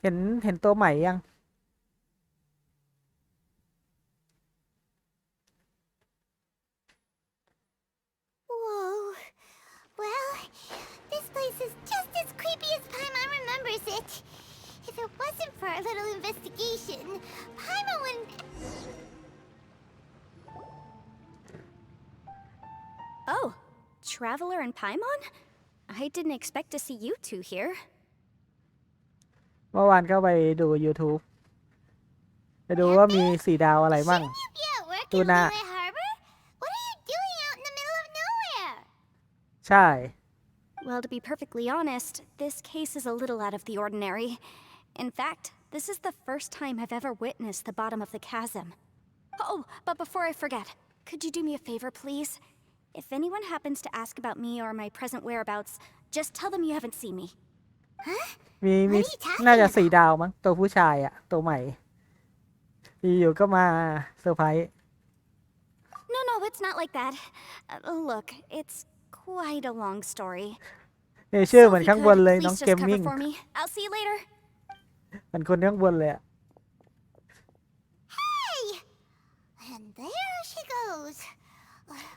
เห็นตัวใหม่ยัง Whoa. Well, this place is just as creepy as Paimon remembers it. If it wasn't for our little investigation, Paimon wouldn't... Oh, Traveler and Paimon? I didn't expect to see you two here. เมื่อวานก็ไปดู YouTube ไปดูว่ามี4 ดาวอะไรบ้าง Shouldn't you be at work in Tuna. Liyue Harbor? What are you doing out in the middle of nowhere? ใช่ Well, to be perfectly honest, this case is a little out of the ordinary. In fact, this is the first time I've ever witnessed the bottom of the chasm. Oh, but before I forget, could you do me a favor, please? If anyone happens to ask about me or my present whereabouts, just tell them you haven't seen me. Huh? มี What are you talking น่าจะ about? 4 ดาวมั้งตัวผู้ชายอะตัวใหม่อยู่ๆก็มาเซอร์ไพรส์ No, it's not like that. Look, it's quite a long story. เนี่ยชื่อ So เหมือ if น you ข้างบน could, เลย please น้อง just เกม cover มิ่ง for me. I'll see you later. เหมือนคนข้างบนเลยอะ Hey! And there she goes.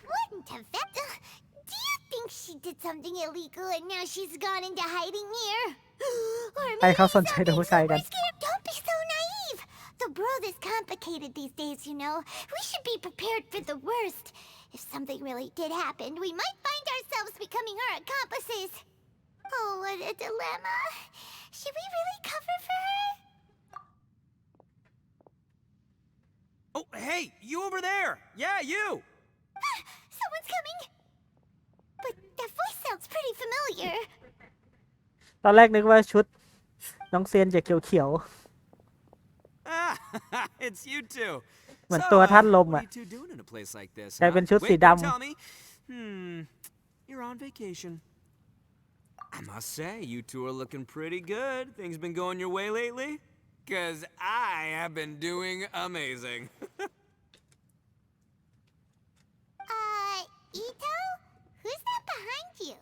What in Tibet? Do you think she did something illegal and now she's gone into hiding here? Or ให้ maybe เขาสนใจตัว something ผู้ชายกัน super scared? Don't be so naive. The world is complicated these days, you know. We should be prepared for the worst. If something really did happen, we might find ourselves becoming her accomplices. Oh, what a dilemma. Should we really cover for her? Oh, hey, you over there! Yeah, you! Someone's coming. But that voice sounds pretty familiar. ตอนแรกนึกว่าชุดน้องเซียนจะเขียว Ah, it's you two. ๆเหมือน So, ตัวท่านลม what อะ are you two doing in a place like this? กลายเป็นชุด Wait, สี don't ดำ tell me. You're on vacation. I must say, you two are looking pretty good. Things been going your way lately? 'Cause I have been doing amazing. Ito? Who's that behind you?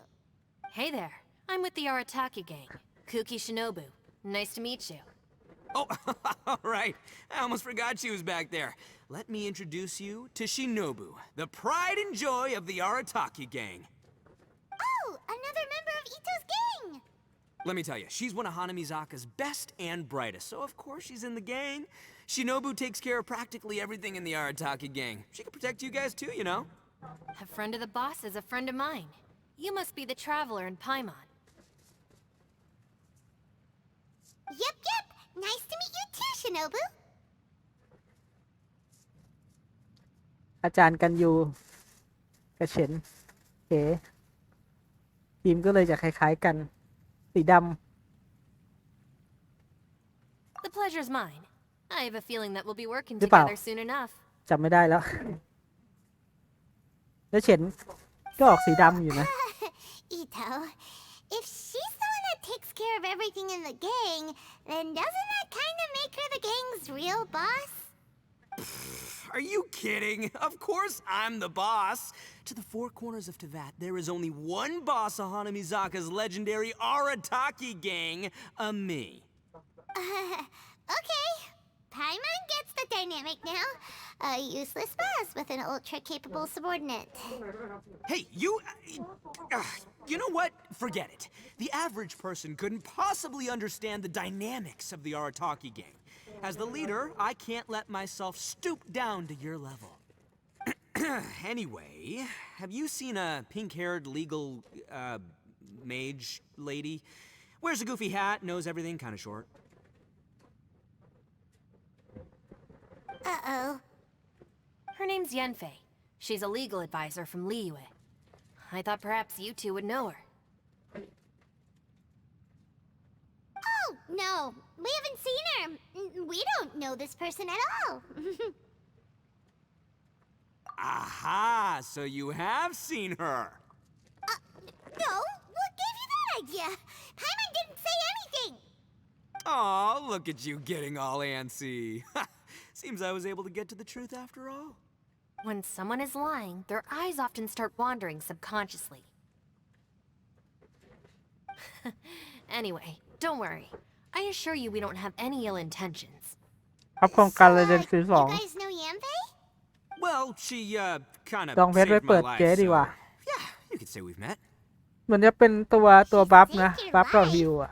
Hey there, I'm with the Arataki gang. Kuki Shinobu. Nice to meet you. Oh, all right. I almost forgot she was back there. Let me introduce you to Shinobu, the pride and joy of the Arataki gang. Oh, another member of Ito's gang. Let me tell you, she's one of Hanamizaka's best and brightest, so of course she's in the gang. Shinobu takes care of practically everything in the Arataki gang. She can protect you guys too, you know? A friend of the boss is a friend of mine. You must be the Traveler in Paimon. Yep. Nice to meet you too, Shinobu. อาจารย์กันยูกระเฉนเก๋ทีมก็เลยจะคล้ายๆกัน สีด The pleasure's mine. I have a feeling that we'll be working Di ba? together soon enough. ำจำไม่ได้แล้ว แล้วเฉนก็ออกสีดำอยู่นะ Ito, if she's the one that takes care of everything in the gang, then doesn't that kind of make her the gang's real boss? Are you kidding? Of course I'm the boss. To the four corners of Teyvat, there is only one boss of Hanamizaka's legendary Arataki gang, me. Okay. Paimon gets the dynamic now. A useless boss with an ultra-capable subordinate. Hey, you know what? Forget it. The average person couldn't possibly understand the dynamics of the Arataki gang. As the leader, I can't let myself stoop down to your level. Anyway, have you seen a pink-haired legal, mage lady? Wears a goofy hat, knows everything, kind of short. Uh-oh. Her name's Yenfei. She's a legal advisor from Liyue. I thought perhaps you two would know her. Oh, no. We haven't seen her. We don't know this person at all. Aha! So you have seen her. No? What gave you that idea? Paimon didn't say anything. Aw, look at you getting all antsy. Seems I was able to get to the truth after all. When someone is lying, their eyes often start wandering subconsciously. Anyway, don't worry. I assure you we don't have any ill intentions. ครับโครงการเรเดนซีสอง You guys know Yanfei? Well, she, kind of ลองเพชร saved ไป my เปิด life, เจ๊ดีกว่า so yeah, you could say we've met. เหมือนจะเป็นตัวบัฟนะบัฟกับฮิวอ่ะ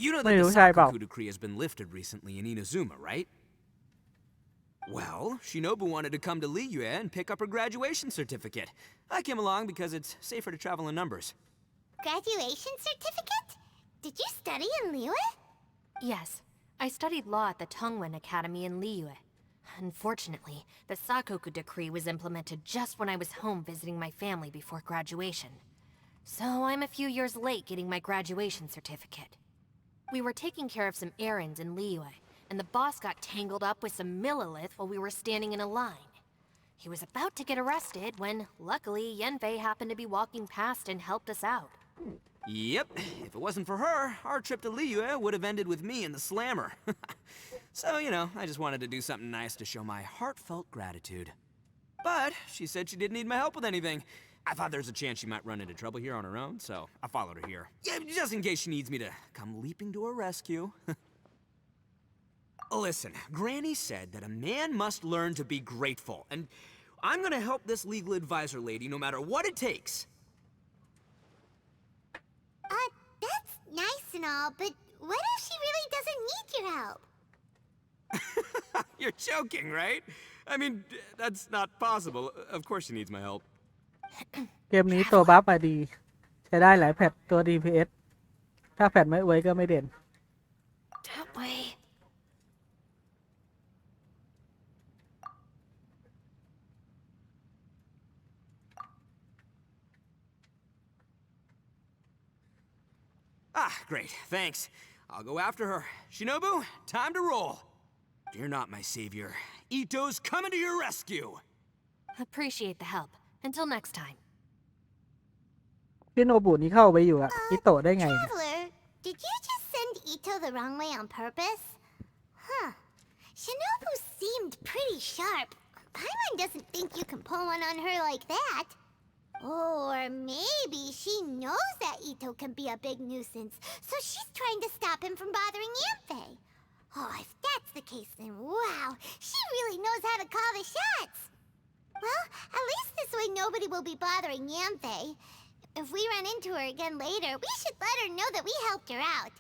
You know that Wait, the who's that about? Sakoku decree has been lifted recently in Inazuma, right? Well, Shinobu wanted to come to Liyue and pick up her graduation certificate. I came along because it's safer to travel in numbers. Graduation certificate? Did you study in Liyue? Yes, I studied law at the Tongwen Academy in Liyue. Unfortunately, the Sakoku decree was implemented just when I was home visiting my family before graduation. So I'm a few years late getting my graduation certificate. We were taking care of some errands in Liyue, and the boss got tangled up with some Millilith while we were standing in a line. He was about to get arrested when, luckily, Yanfei happened to be walking past and helped us out. Yep, if it wasn't for her, our trip to Liyue would have ended with me and the slammer. So, you know, I just wanted to do something nice to show my heartfelt gratitude. But she said she didn't need my help with anything. I thought there's a chance she might run into trouble here on her own, so I followed her here. Yeah, just in case she needs me to come leaping to her rescue. Listen, Granny said that a man must learn to be grateful, and I'm gonna help this legal advisor lady no matter what it takes. That's nice and all, but what if she really doesn't need your help? You're joking, right? I mean, that's not possible. Of course she needs my help. เกมนี้ตัวบัฟมาดี ใช้ได้หลายแพทตัว DPS ถ้าแพทไม่อวยก็ไม่เด่น That way. Ah, great. Thanks. I'll go after her. Shinobu, time to roll. Fear not, my savior. Ito's coming to your rescue. Appreciate the help. Until next time. พี่โนบุนี่เข้าไปอยู่อะอิโตะได้ไง Traveler, did you just send Ito the wrong way on purpose? Huh. Shinobu seemed pretty sharp. Paimon doesn't think you can pull one on her like that. Or maybe she knows that Ito can be a big nuisance, so she's trying to stop him from bothering Yanfei. Oh, if that's the case, then wow, she really knows how to call the shots. Well, at least this way nobody will be bothering Yanfei. If we run into her again later, we should let her know that we helped her out.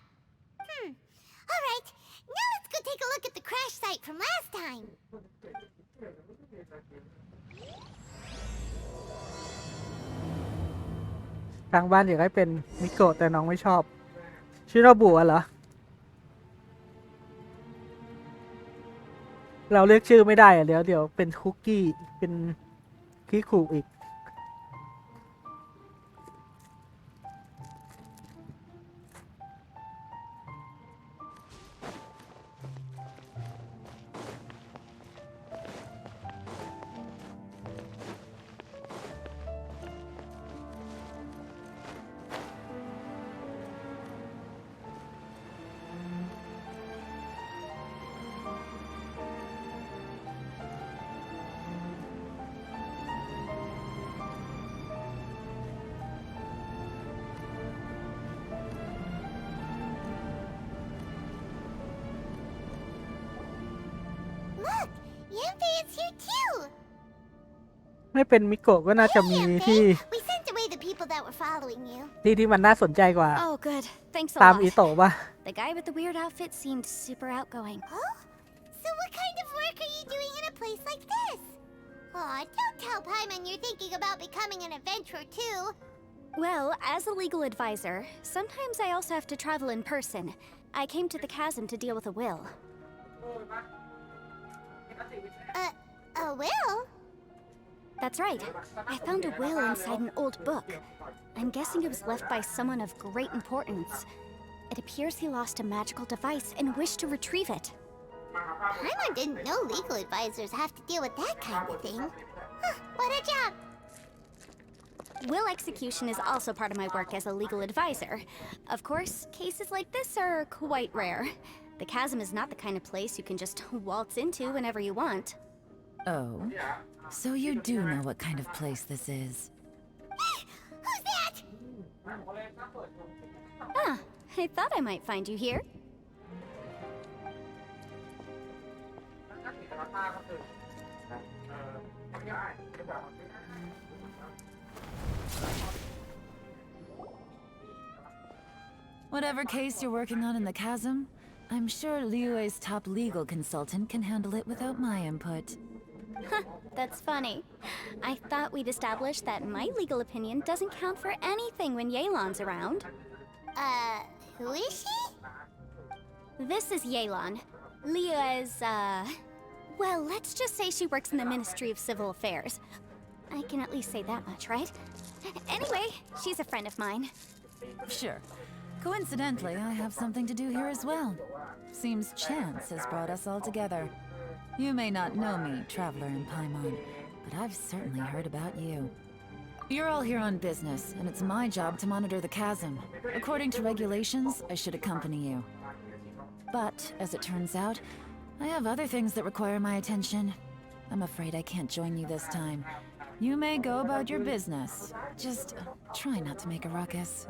All right, now let's go take a look at the crash site from last time. ทางบ้านอยากให้เป็นมิโกะแต่น้องไม่ชอบ ชิโนบุอะเหรอ เราเรียกชื่อไม่ได้อะเดี๋ยวเป็นคุกกี้ เป็นคิคุอีก Look, Yanfei is here too. ไม่เป็นมิโกะก็น่าจะมี Hey, ที่ Yanfei, we sent away the people that were following you. ที่มันน่าสนใจกว่า Oh, good. Thanks a ตาม lot. อิโตะป่ะ The guy with the weird outfit seemed super outgoing. Oh? So what kind of work are you doing in a place like this? Aw, don't tell Paimon you're thinking about becoming an adventurer too. Well, as a legal advisor, sometimes I also have to travel in person. I came to the chasm to deal with a will. A will? That's right. I found a will inside an old book. I'm guessing it was left by someone of great importance. It appears he lost a magical device and wished to retrieve it. Paimon didn't know legal advisors have to deal with that kind of thing. Huh, what a job. Will execution is also part of my work as a legal advisor. Of course, cases like this are quite rare. The chasm is not the kind of place you can just waltz into whenever you want. Oh, so you do know what kind of place this is. Who's that? Ah, I thought I might find you here. Whatever case you're working on in the chasm, I'm sure Liyue's top legal consultant can handle it without my input. That's funny. I thought we'd established that my legal opinion doesn't count for anything when Yelan's around. Who is she? This is Yelan. Liyue's, well, let's just say she works in the Ministry of Civil Affairs. I can at least say that much, right? Anyway, she's a friend of mine. Sure. Coincidentally, I have something to do here as well. Seems chance has brought us all together. You may not know me, traveler in Paimon, but I've certainly heard about you. You're all here on business, and it's my job to monitor the chasm. According to regulations, I should accompany you. But, as it turns out, I have other things that require my attention. I'm afraid I can't join you this time. You may go about your business. Just try not to make a ruckus.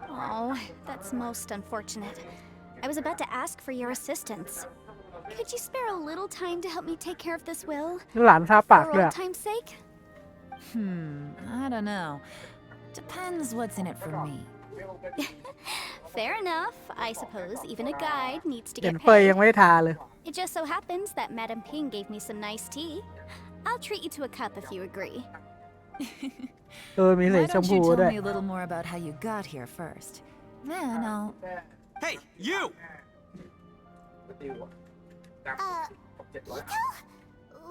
Oh, that's most unfortunate. I was about to ask for your assistance. Could you spare a little time to help me take care of this will? หลานทาปาก For ด้วย old time's sake? I don't know. Depends what's in it for me. Fair enough. I suppose even a guide needs to เห็น get เฟยยัง paid. ไม่ได้ทาเลย It just so happens that Madam Ping gave me some nice tea. I'll treat you to a cup if you agree. มีสี Why ชม don't พู you ด้ว tell ย me a little more about how you got here first? Then I'll... Hey, you! Ito?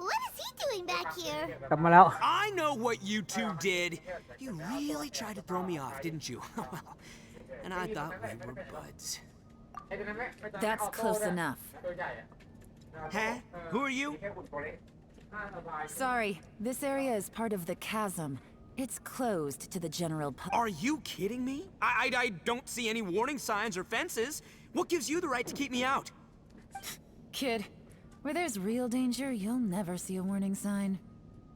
What is he doing back here? กลับมาแล้ว I know what you two did. You really tried to throw me off, didn't you? And I thought we were buds. That's close enough. Huh? Who are you? Sorry, this area is part of the chasm. It's closed to the general public. Are you kidding me? I don't see any warning signs or fences. What gives you the right to keep me out? Kid, where there's real danger, you'll never see a warning sign.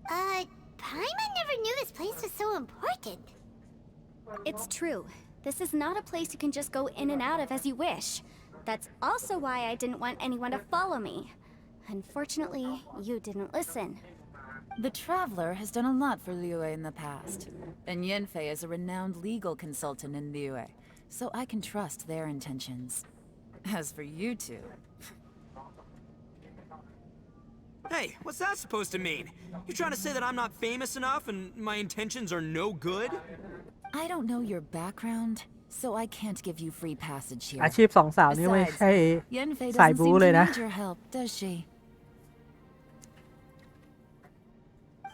Paimon never knew this place was so important. It's true. This is not a place you can just go in and out of as you wish. That's also why I didn't want anyone to follow me. Unfortunately, you didn't listen. The Traveler has done a lot for Liyue in the past, and Yanfei is a renowned legal consultant in Liyue, so I can trust their intentions. As for you two... Hey, what's that supposed to mean? You trying to say that I'm not famous enough and my intentions are no good? I don't know your background, so I can't give you free passage here. อาชีพสองสาวนี้ไม่ใช่ Yanfei สาย doesn't บู๊ seem เล to ยนะ need your help, does she?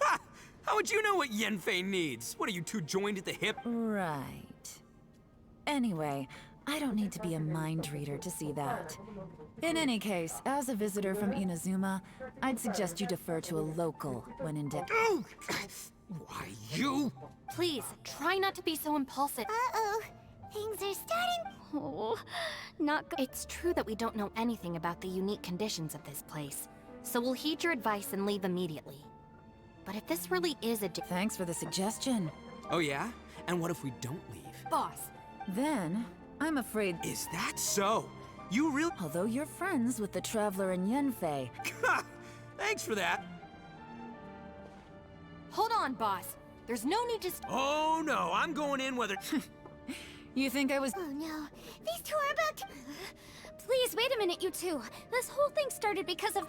Ha! How would you know what Yanfei needs? What are you two joined at the hip? Right. Anyway, I don't need to be a mind reader to see that. In any case, as a visitor from Inazuma, I'd suggest you defer to a local when in doubt. Oh! Why, you? Please, try not to be so impulsive. Uh-oh. Things are starting... Oh, not good. It's true that we don't know anything about the unique conditions of this place, so we'll heed your advice and leave immediately. But if this really is a Thanks for the suggestion. Oh, yeah? And what if we don't leave? boss, Then, I'm afraid... Is that so? You really... Although you're friends with the Traveler and Yanfei, Thanks for that. hold on, boss. There's no need to. Oh, no, I'm going in whether... you think I was... Oh no. These two are about to... Please, wait a minute, you two. This whole thing started because of...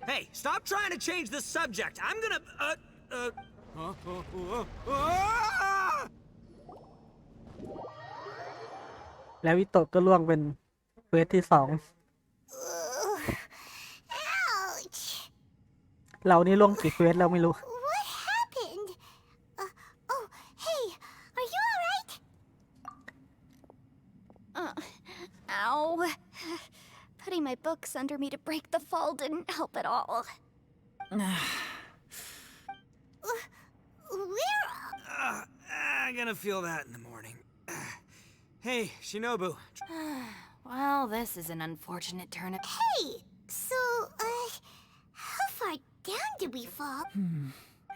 Hey, stop trying to change the subject. I'm gonna...แล้ววิโตะก็ล่วงเป็นเควสที่สอง Ouch. เรานี่ล่วงกี่เควสเราไม่รู้ What happened? Oh, hey. Are you alright? Ow. Putting my books under me to break the fall didn't help at all. Where... I'm gonna feel that in the morning. Hey, Shinobu. Well, this is an unfortunate turn of. Hey! So, how far down did we fall?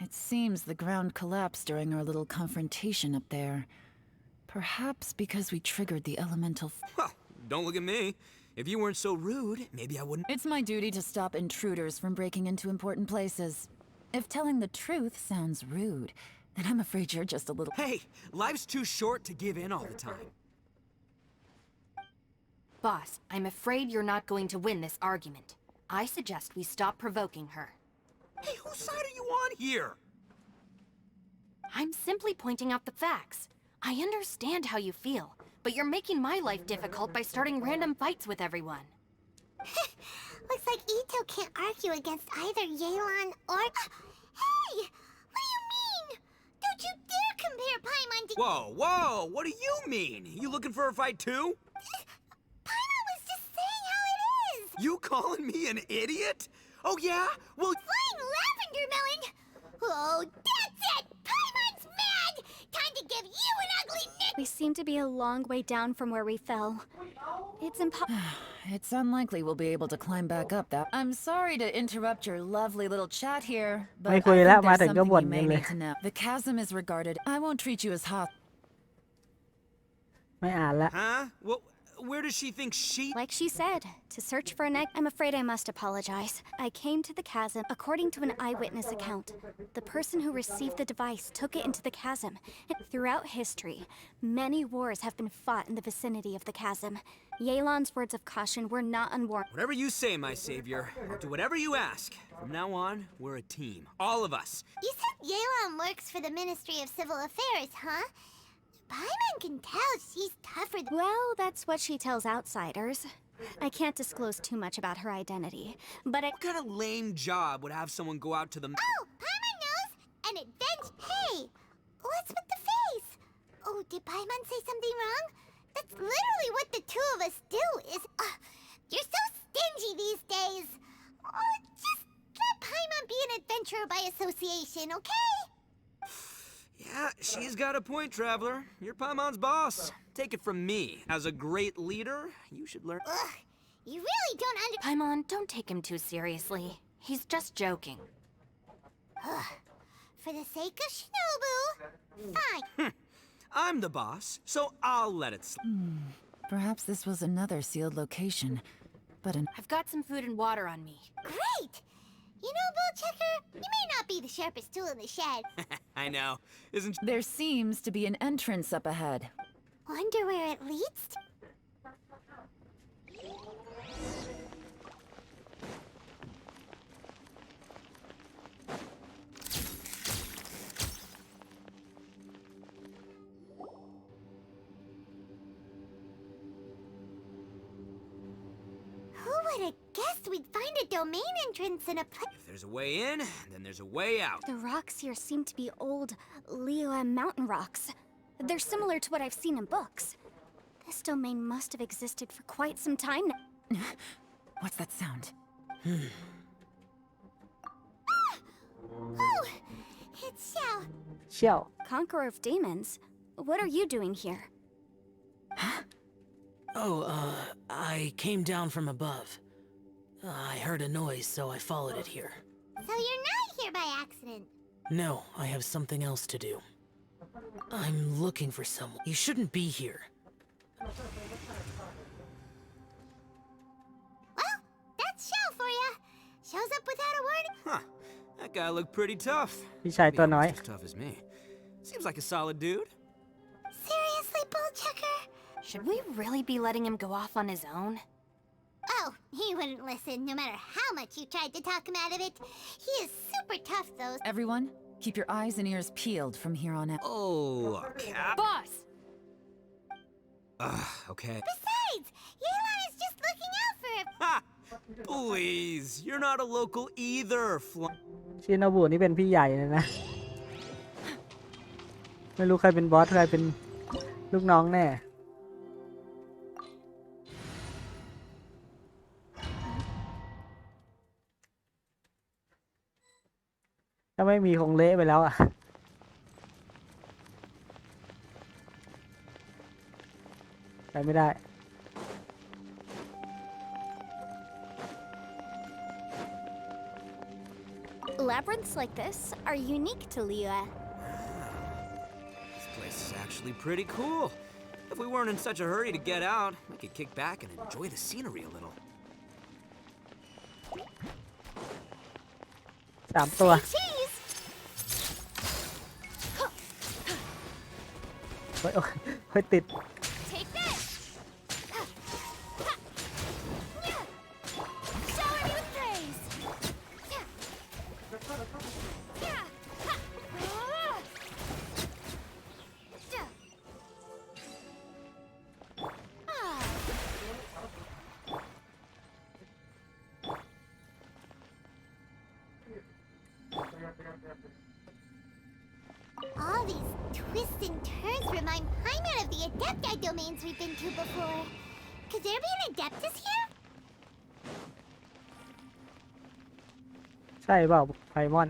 It seems the ground collapsed during our little confrontation up there. Perhaps because we triggered the elemental... Well, don't look at me. If you weren't so rude, maybe I wouldn't. It's my duty to stop intruders from breaking into important places. If telling the truth sounds rude, then I'm afraid you're just a little... Hey, life's too short to give in all the time. Boss, I'm afraid you're not going to win this argument. I suggest we stop provoking her. Hey, whose side are you on here? I'm simply pointing out the facts. I understand how you feel, but you're making my life difficult by starting random fights with everyone. Looks like Ito can't argue against either Yelan or... Hey! What do you mean? Don't you dare compare Paimon to... Whoa, what do you mean? You looking for a fight too? Paimon was just saying how it is! You calling me an idiot? Oh yeah? Well... Flying lavender melon! Oh, that's it! Paimon's mad! Time to give you an ugly nick! We seem to be a long way down from where we fell. It's impossible. It's unlikely we'll be able to climb back up that... I'm sorry to interrupt your lovely little chat here, but I ไม่ think คุยแล้ว there's มาถึงก็ something บ่น you กัน may เลย need to know. The chasm is regarded... I won't treat you as hot. ไม่อ่านละ Huh? Well, where does she think she... Like she said, to search for an egg. I'm afraid I must apologize. I came to the chasm according to an eyewitness account. The person who received the device took it into the chasm. And throughout history, many wars have been fought in the vicinity of the chasm. Yelan's words of caution were not unwarranted. Whatever you say, my savior. I'll do whatever you ask. From now on, we're a team. All of us. You said Yelan works for the Ministry of Civil Affairs, huh? Paimon can tell she's tougher than... Well, that's what she tells outsiders. I can't disclose too much about her identity, but What kind of lame job would have someone go out to the... Oh, Paimon knows! An adventure... Hey! What's with the face? Oh, did Paimon say something wrong? That's literally what the two of us do is... you're so stingy these days. Oh, just let Paimon be an adventurer by association, okay? Yeah, she's got a point, Traveler. You're Paimon's boss. Take it from me. As a great leader, you should learn... Ugh, you really don't Paimon, don't take him too seriously. He's just joking. For the sake of Shinobu, fine. I'm the boss, so I'll let it slip. Perhaps this was another sealed location, but an... I've got some food and water on me. Great! You know, Bullchecker, you may not be the sharpest tool in the shed. I know. Isn't... There seems to be an entrance up ahead. Wonder where it leads to? Who would have guessed we'd find a domain entrance in a place? If there's a way in, then there's a way out. the rocks here seem to be old Maleewm mountain rocks. They're similar to what I've seen in books. This domain must have existed for quite some time now. What's that sound? Oh, it's Xiao. เชี่ยว Conqueror of demons, what are you doing here? Oh, I came down from above. I heard a noise, so I followed it here. So you're not here by accident. No, I have something else to do. I'm looking for someone. You shouldn't be here. Well, that's Xiao for ya. Shows up without a warning. Huh. That guy looked pretty tough. พี่ชายตัวน้อย Maybe not as tough as me. Seems like a solid dude. Seriously, Bullchecker? Should we really be letting him go off on his own? Oh, he wouldn't listen no matter how much you tried to talk him out of it. He is super tough, though. Everyone, keep your eyes and ears peeled from here on out. Oh, Cap. Boss! Okay. Besides, Yelan is just looking out for him. Ha! Please, you're not a local either, ชินโนบุนี่เป็นพี่ใหญ่เลยนะ ไม่รู้ใครเป็นบอสใครเป็นลูกน้องแน่ ถ้าไม่มีคงเละไปแล้วอ่ะ ไปไม่ได้ Labyrinths like this are unique to Liyue. This place is actually pretty cool. If we weren't in such a hurry to get out, we could kick back and enjoy the scenery a little. 3 ตัว Cheese! เฮ้ยโอ้ยเฮ้ยติด Take this! Shower me with praise! All these twists and turns remind Paimon of the Adepti domains we've been to before. Could there be an Adeptus here? ใช่เปล่าไพมอน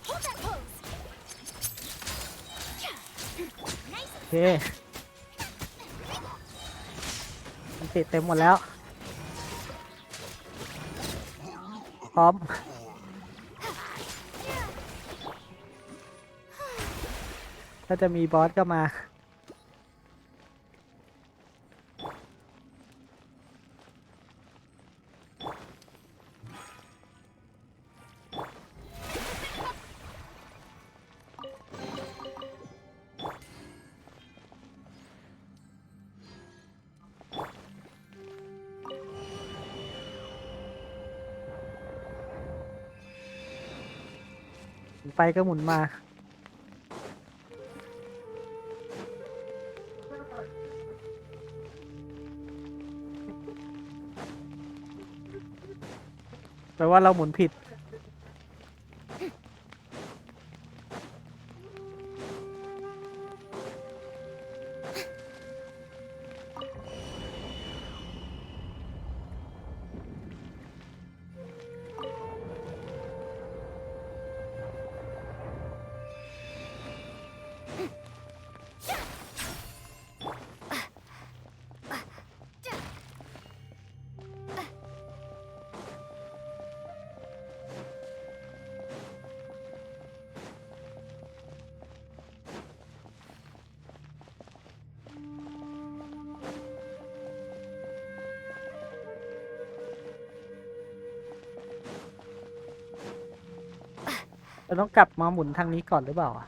Hold that pose! โอเคมันติดเต็มหมดแล้ว พร้อม ถ้าจะมีบอสก็มา ไฟก็หมุนมา แปลว่าเราหมุนผิด เราต้องกลับมาหมุนทางนี้ก่อนหรือเปล่าอะ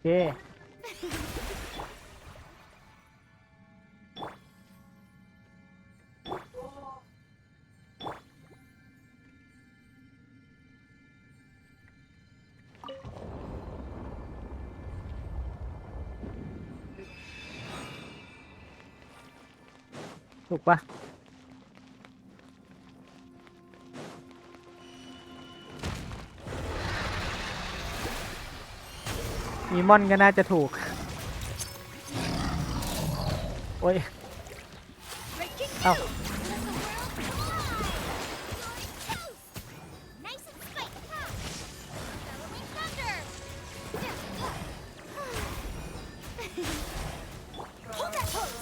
โอเคถูกปะมีมอนก็น่าจะถูก โอ้ย เอ้า Nice and spiked! Bellowing thunder! Hold that pose!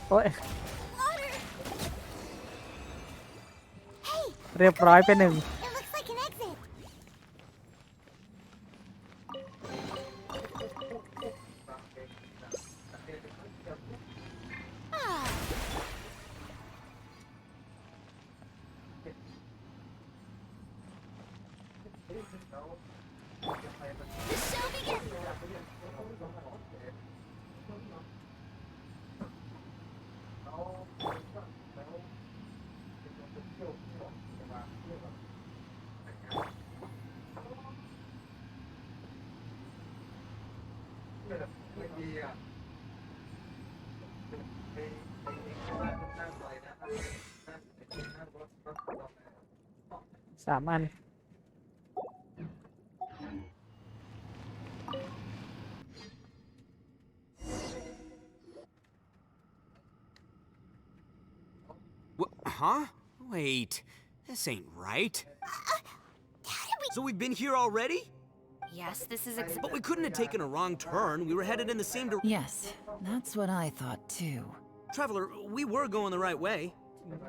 โอ้ย Hey, เรียบร้อยไปหนึ่ง it looks like an exit. Ah. The show begins. Yeah. 3 อัน Huh? Wait, this ain't right. How did we... So we've been here already? Yes, this is But we couldn't have taken a wrong turn. We were headed in the same direction. Yes, that's what I thought too. Traveler, we were going the right way,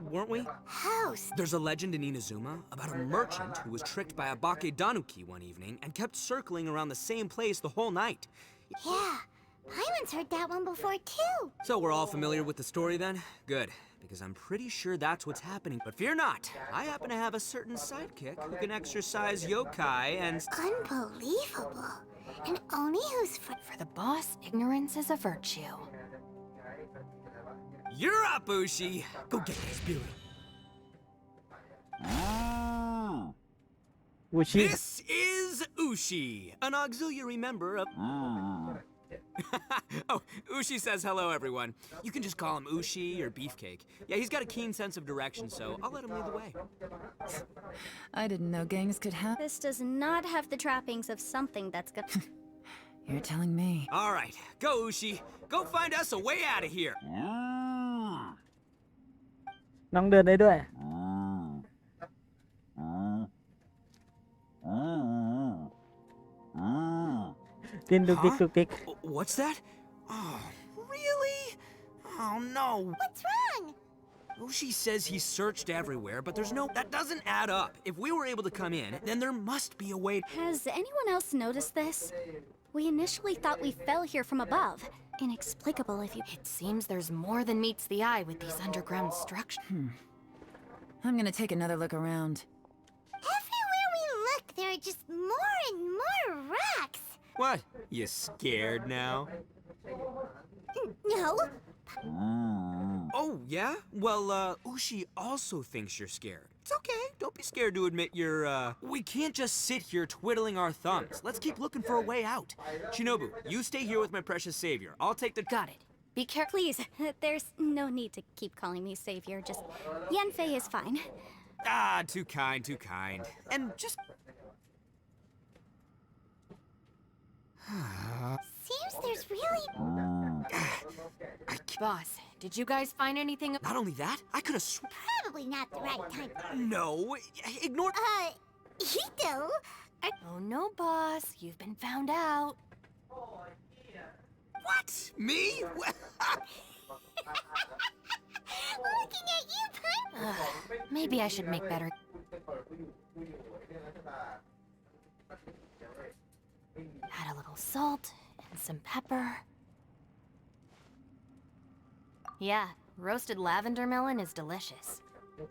weren't we? House. There's a legend in Inazuma about a merchant who was tricked by a Bake Danuki one evening and kept circling around the same place the whole night. Yeah, Paimon's heard that one before too. So we're all familiar with the story then? Good, because I'm pretty sure that's what's happening. But fear not, I happen to have a certain sidekick who can exercise yokai and... Unbelievable. And Oni who's For the boss, ignorance is a virtue. You're up, Ushi! Go get this beauty. วูชิ This is Ushi, an auxiliary member of... Oh, Ushi says hello, everyone. You can just call him Ushi or Beefcake. Yeah, he's got a keen sense of direction, so I'll let him lead the way. I didn't know gangs could have. This does not have the trappings of something that's good. You're telling me. All right, go, Ushi. Go find us a way out of here. น้องเดินได้ด้วย ดินดุกดิกดุกดิก What's that? Oh, really? Oh, no. What's wrong? Ushi says he searched everywhere, but there's no... That doesn't add up. If we were able to come in, then there must be a way... Has anyone else noticed this? We initially thought we fell here from above. Inexplicable if you... It seems there's more than meets the eye with these underground structures. I'm gonna take another look around. Everywhere we look, there are just more and more rocks. What? You scared now? No. Oh, yeah? Well, Ushi also thinks you're scared. It's okay. Don't be scared to admit you're, We can't just sit here twiddling our thumbs. Let's keep looking for a way out. Shinobu, you stay here with my precious savior. I'll take the... Got it. Be careful. Please, there's no need to keep calling me savior. Just Yanfei is fine. Ah, too kind, too kind. And just... Seems there's really... Boss, did you guys find anything? Not only that, I could have Probably not the right time. No, ignore... Hito? Oh no, boss. You've been found out. What? Me? Looking at you, Paimon. Maybe I should make better. Add a little salt and some pepper. Yeah, roasted lavender melon is delicious.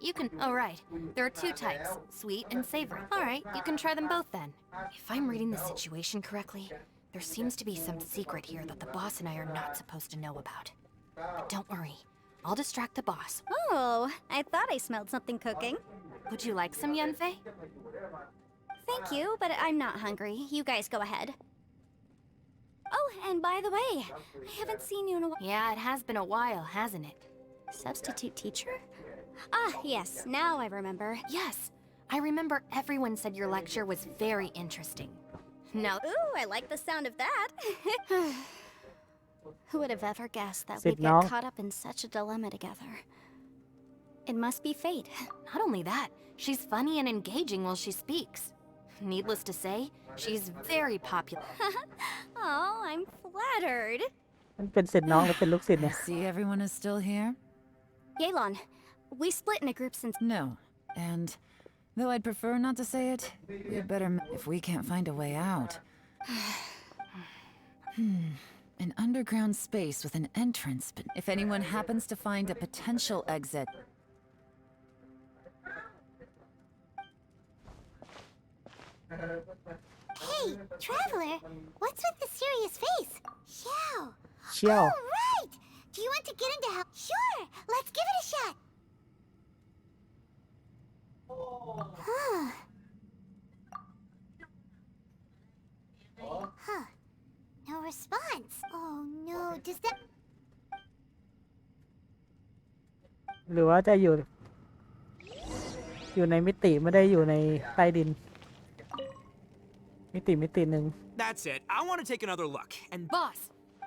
You can... Oh, right. There are 2 types, sweet and savory. All right, you can try them both then. If I'm reading the situation correctly, there seems to be some secret here that the boss and I are not supposed to know about. But don't worry. I'll distract the boss. Oh, I thought I smelled something cooking. Would you like some Yanfei? Thank you, but I'm not hungry. You guys go ahead. Oh, and by the way, I haven't seen you in a while. Yeah, it has been a while, hasn't it? Substitute teacher? Ah, yes, now I remember. Yes, I remember everyone said your lecture was very interesting. Now, Ooh, I like the sound of that. Who would have ever guessed that Sit we'd now. get caught up in such a dilemma together? It must be fate. not only that, she's funny and engaging while she speaks. Needless to say, she's very popular. Oh, I'm flattered. มันเป็นศิษย์น้องหรือเป็นลูกศิษย์ I เนี่ย see everyone is still here? Yelan, we split in a group since. No. And though I'd prefer not to say it, we'd better if we can't find a way out. An underground space with an entrance, but if anyone happens to find a potential exit. Hey, traveler, what's with the serious face? Xiao. เชี่ยว Oh, right. Do you want to get into help? Sure, let's give it a shot. Huh. No response. Oh no, does that... หรือว่าจะอยู่ในมิติไม่ได้อยู่ในใต้ดิน มิติหนึ่ง That's it. I want to take another look. And Boss,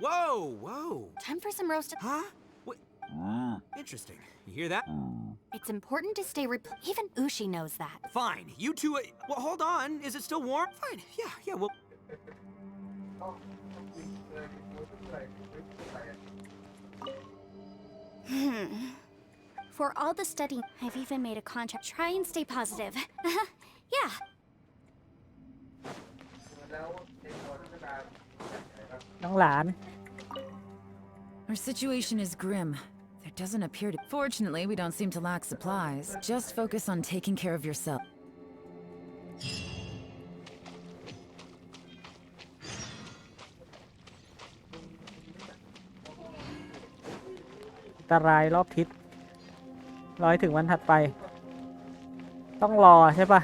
whoa, whoa. time for some roasted. Huh? What? Interesting. You hear that? It's important to stay even Ushi knows that. Fine. You two. Well, hold on. Is it still warm? Fine. Yeah. Well. For all the studying, I've even made a contract. Try and stay positive. Yeah.น้องหลาน Our situation is grim. There doesn't appear to. Fortunately, we don't seem to lack supplies. Just focus on taking care of yourself. อันตรายรอบทิศรอให้ถึงวันถัดไป ต้องรอใช่ปะ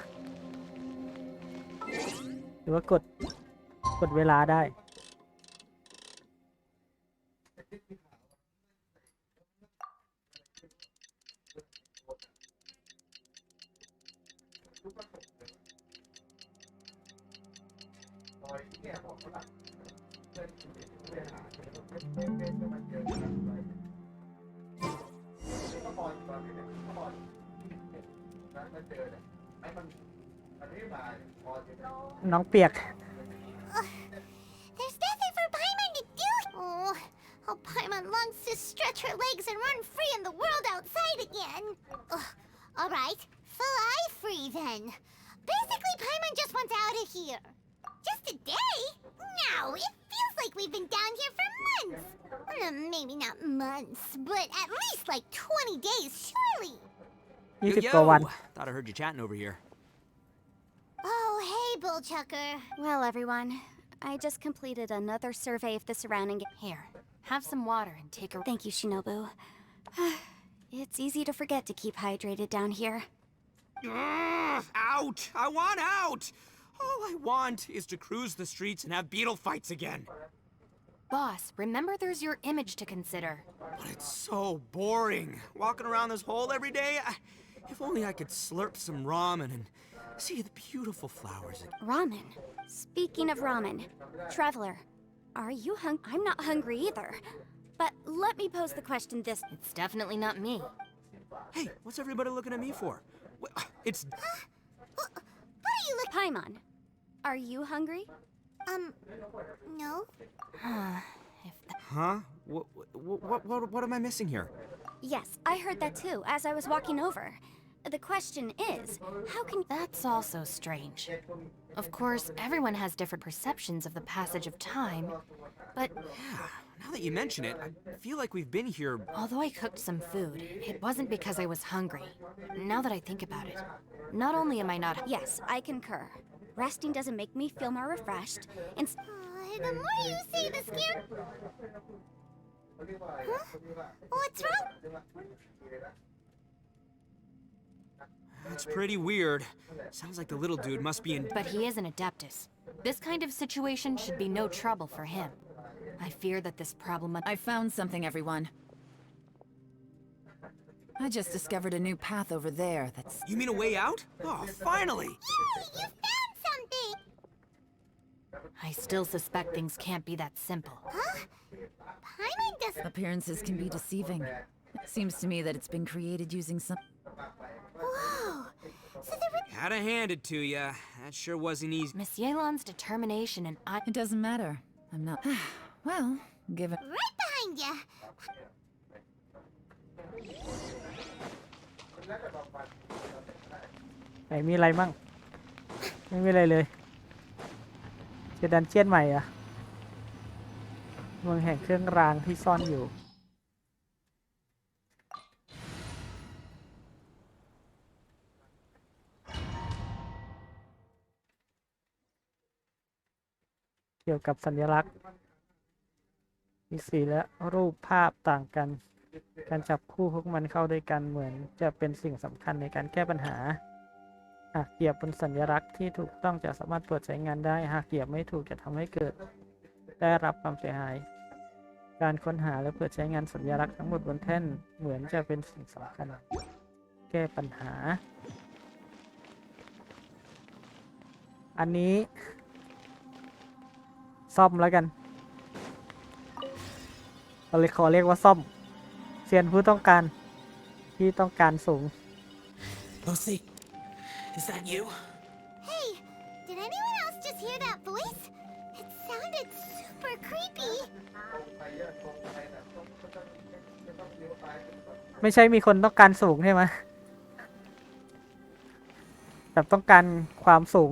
หรือว่ากดเวลาได้ น้องเปียก There's nothing for Paimon to do. Oh, how Paimon longs to stretch her legs and run free in the world outside again. Ugh. All right, fly free then. Basically, Paimon just wants out of here. Just a day? No, it feels like we've been down here for months. Maybe not months, but at least like 20 days, surely. 20 กว่าวัน Thought I heard you chatting over here. Oh, hey, Bullchucker. Well, everyone, I just completed another survey of the surrounding. Here, have some water and take a. Thank you, Shinobu. It's easy to forget to keep hydrated down here. Out! I want out! All I want is to cruise the streets and have beetle fights again. Boss, remember there's your image to consider. But it's so boring. Walking around this hole every day. If only I could slurp some ramen and see the beautiful flowers. Ramen. Speaking of ramen, Traveler, are you I'm not hungry either. But let me pose the question this. It's definitely not me. Hey, what's everybody looking at me for? It's... What are you looking... Paimon, are you hungry? No. Huh? What am I missing here? Yes, I heard that too as I was walking over. The question is, how can... That's also strange. Of course, everyone has different perceptions of the passage of time, but Yeah, now that you mention it, I feel like we've been here... although I cooked some food, it wasn't because I was hungry. Now that I think about it, not only am I not... Yes, I concur. Resting doesn't make me feel more refreshed, and... The more you say, the scare... Huh? What's wrong? That's pretty weird. Sounds like the little dude must be in... But he is an Adeptus. This kind of situation should be no trouble for him. I fear that this problem... I found something, everyone. I just discovered a new path over there that's... You mean a way out? Oh, finally! Yay, you found something! I still suspect things can't be that simple. Huh? Paimon doesn't... Appearances can be deceiving. It seems to me that it's been created using some... Whoa. So there were... Gotta hand it to ya. That sure wasn't easy. Miss Yelan's determination and I... It doesn't matter. I'm not... Well, given... Right ya. ไหนมีอะไรมั่งไม่มีอะไรเลยเจอดันเจียนใหม่อะเมืองแห่งเครื่องรางที่ซ่อนอยู่เกี่ยวกับสัญลักษณ์มีสีและรูปภาพต่างกันการจับคู่พวกมันเข้าด้วยกันเหมือนจะเป็นสิ่งสำคัญในการแก้ปัญหาหากเหยียบบนสัญลักษณ์ที่ถูกต้องจะสามารถเปิดใช้งานได้หากเหยียบไม่ถูกจะทำให้เกิดได้รับความเสียหายการค้นหาและเปิดใช้งานสัญลักษณ์ทั้งหมดบนแท่นเหมือนจะเป็นสิ่งสำคัญแก้ปัญหาอันนี้ซ่อมแล้วกันเราเลยขอเรียกว่าซ่อมเซียนผู้ต้องการที่ต้องการสูง Lucy, is that you? Hey, did anyone else just hear that voice? It sounded super creepy. ไม่ใช่มีคนต้องการสูงใช่ไหมแบบต้องการความสูง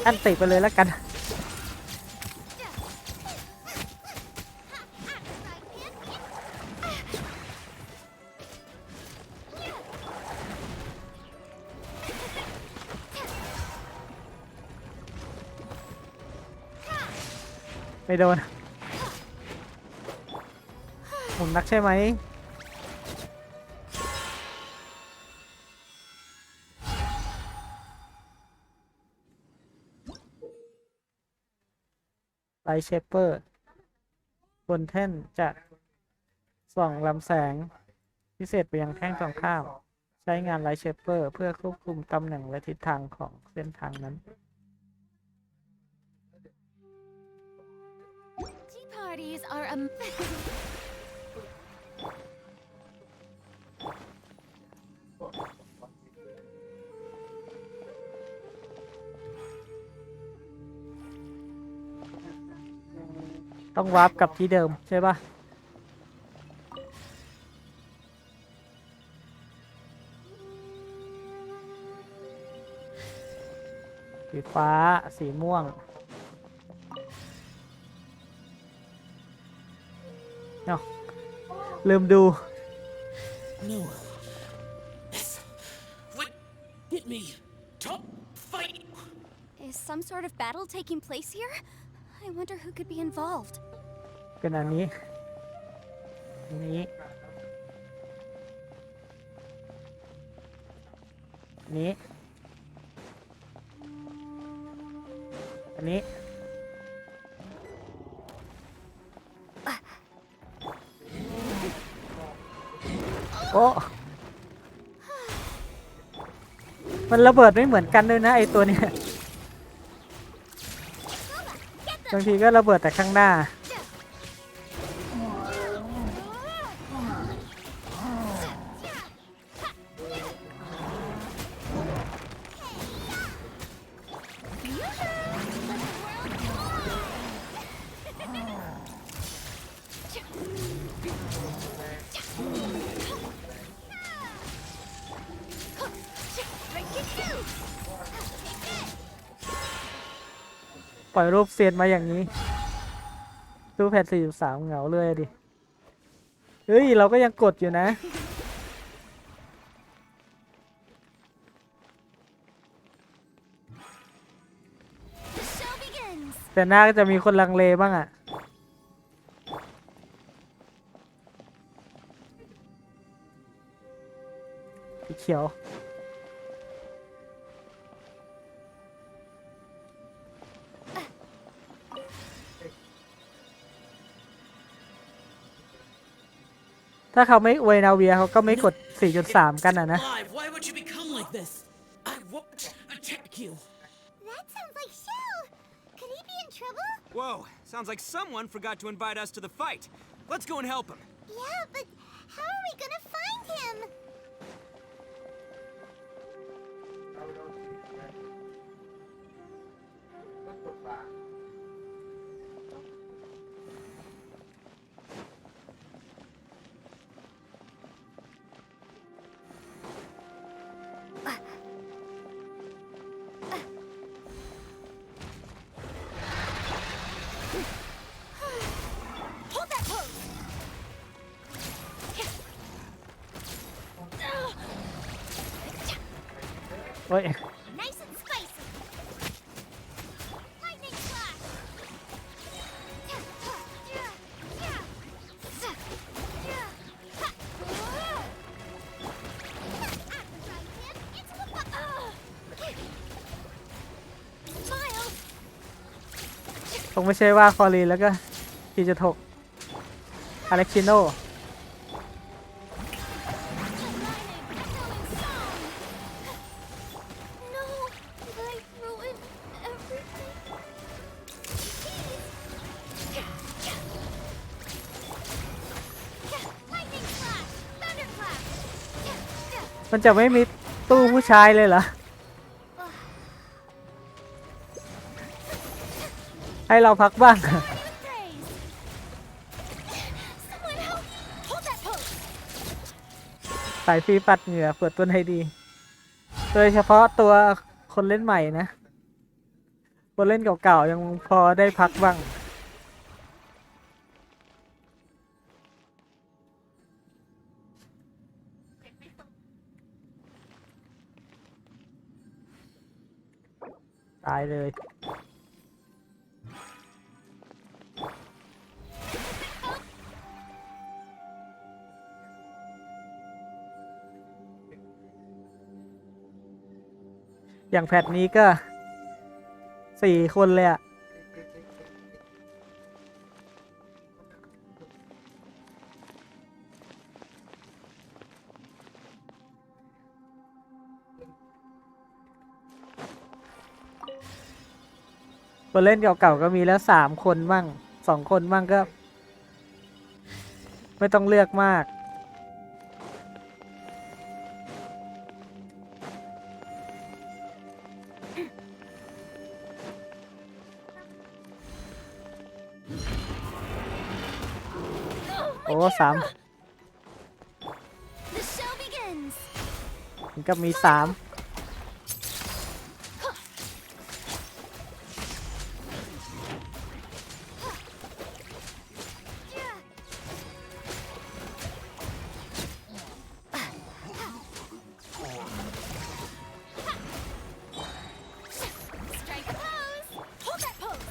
อันติไปเลยแล้วกันไม่โดนผมนักใช่ไหมไลท์เชปเปอร์บนแท่นจะส่องลำแสงพิเศษไปยังแท่งตรงข้ามใช้งานไลท์เชปเปอร์เพื่อควบคุมตำแหน่งและทิศทางของเส้นทางนั้น Tea parties are a ต้องวาร์ปกลับที่เดิมใช่ปะสีฟ้าสีม่วงเนาะลืมดู No. This would get me. Top fight. Is some sort of battle taking place here? I wonder who could be involved. เป็นอันนี้อันนี้อันนี้อันนี้โอ้มันระเบิดไม่เหมือนกันด้วยนะไอตัวเนี้ยบางทีก็ระเบิดแต่ข้างหน้าปล่อยรูปเซียนมาอย่างนี้ตู้แพท43เหงาเลยดิเฮ้ยเราก็ยังกดอยู่นะแต่หน้าก็จะมีคนลังเลบ้างอ่ะสีเขียว ถ้าเขาไม่อวยนาเวียเขาก็ไม่กด 4.3 กันนะ Alive, why would you become like this? I won't attack you. That sounds like Shell. Could he be in trouble? Whoa, sounds like someone forgot to invite us to the fight. Let's go and help him. Yeah, but how are we gonna find him? โอ้ย Nice and spicy. Lightning flash. Smile. คงไม่ใช่ว่าคอรีนแล้วก็ 4.6 อเล็กชิโน No, I ruined everything. Lightning flash, thunderclap. มันจะไม่มีตู้ผู้ชายเลยเหรอ ให้เราพักบ้าง Praise. Someone help! Hold that pose. สายฟรีปัดเหงื่อเปิดตัวให้ดี โดยเฉพาะตัวคนเล่นใหม่นะ คนเล่นเก่าๆยังพอได้พักบ้าง ตายเลย อย่างแพทนี้ก็ 4 คนเลยอะคนเล่นเก่าๆก็มีแล้ว 3 คนบ้าง 2 คนบ้างก็ ไม่ต้องเลือกมาก โอ้สาม The show begins. มันก็มี 3 Strike a pose. Hold that pose.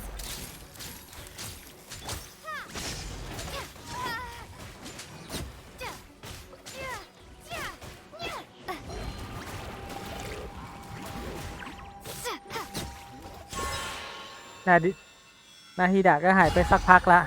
นาฮิดะก็หายไปสักพักละ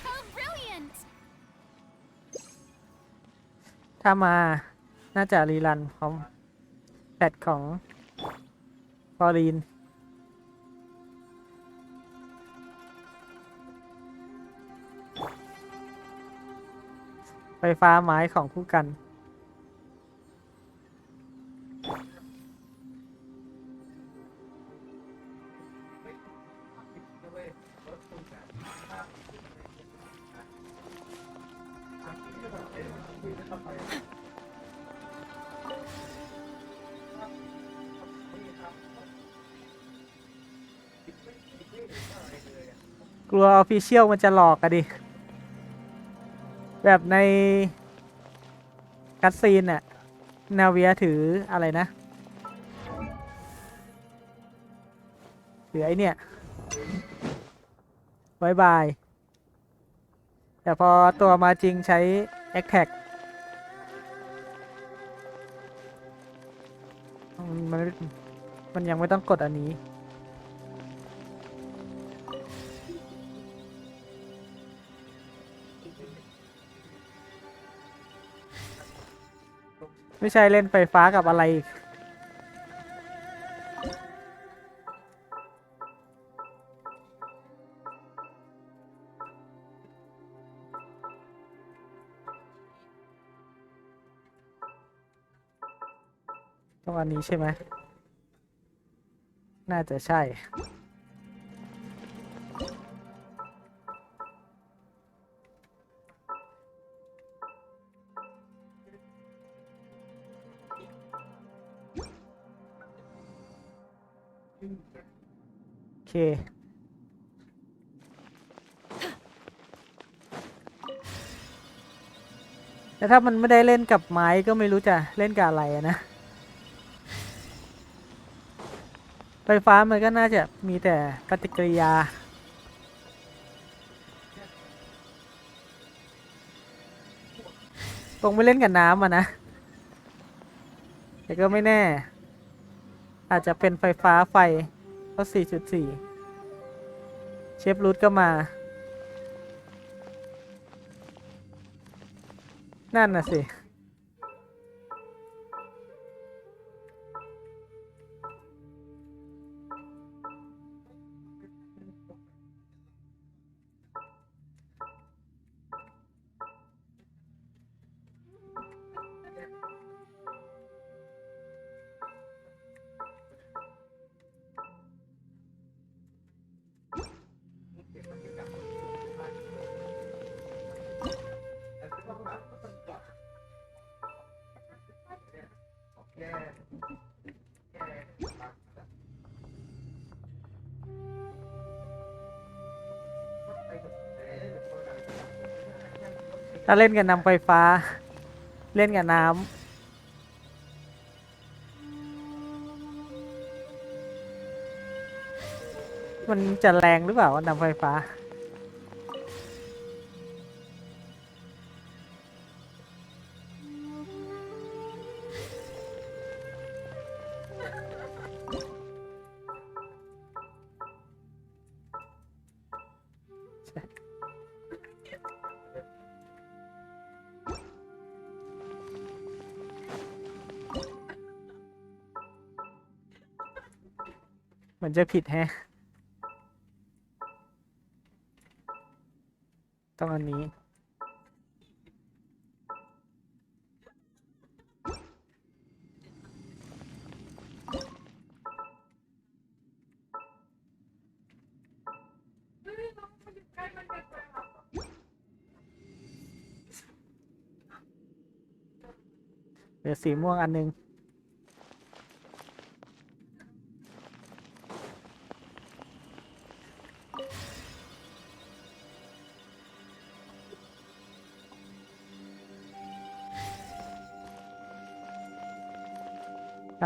How brilliant! ถ้ามาน่าจะรีรันพร้อมแพทของฟอรีน ไฟฟ้าไม้ของคู่กัน กลัวออฟฟิเชียลมันจะหลอกอะดิ แบบในคัตซีนน่ะนาเวียถืออะไรนะ ถือไอเนี่ยบายบาย แต่พอตัวมาจริงใช้แอคแท็ก มันมันยังไม่ต้องกดอันนี้ไม่ใช่เล่นไฟฟ้ากับอะไรอีกต้องอันนี้ใช่ไหมน่าจะใช่โอเคแต่ถ้ามันไม่ได้เล่นกับไม้ก็ไม่รู้จะเล่นกับอะไรอะนะ ไฟฟ้ามันก็น่าจะมีแต่ปฏิกิริยาคงไม่เล่นกับน้ำอ่ะนะแต่ก็ไม่แน่ อาจจะเป็นไฟฟ้าไฟก็ 4.4 เชฟรูทก็มา นั่นน่ะสิ ถ้าเล่นกับน้ำไฟฟ้า เล่นกับน้ำมันจะแรงหรือเปล่าน้ำไฟฟ้าเหมือนจะผิดแฮะต้องอันนี้เหลือสีม่วงอันนึง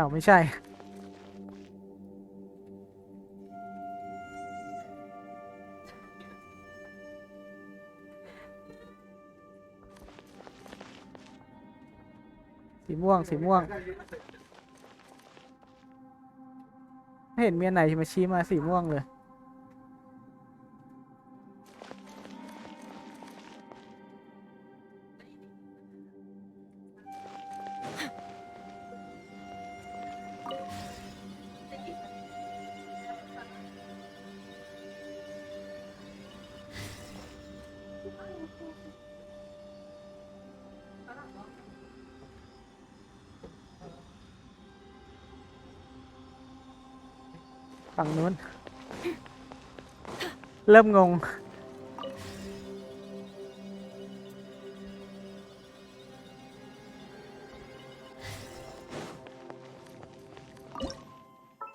อ้าวไม่ใช่ สีม่วง สีม่วง ไม่เห็นมีอันไหนที่มาชี้มาสีม่วงเลย ฝั่งนู้น เริ่มงง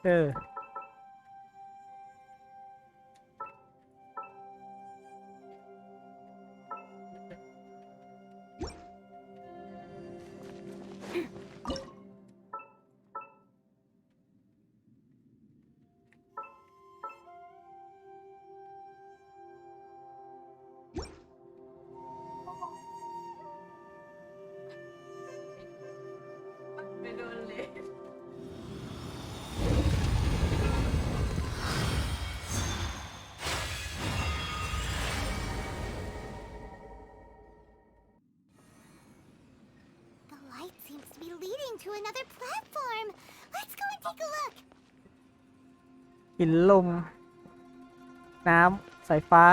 เออ ไม่โดนเลย leading to another platform. Let's go and take a look. หินลมน้ำสายฟ้า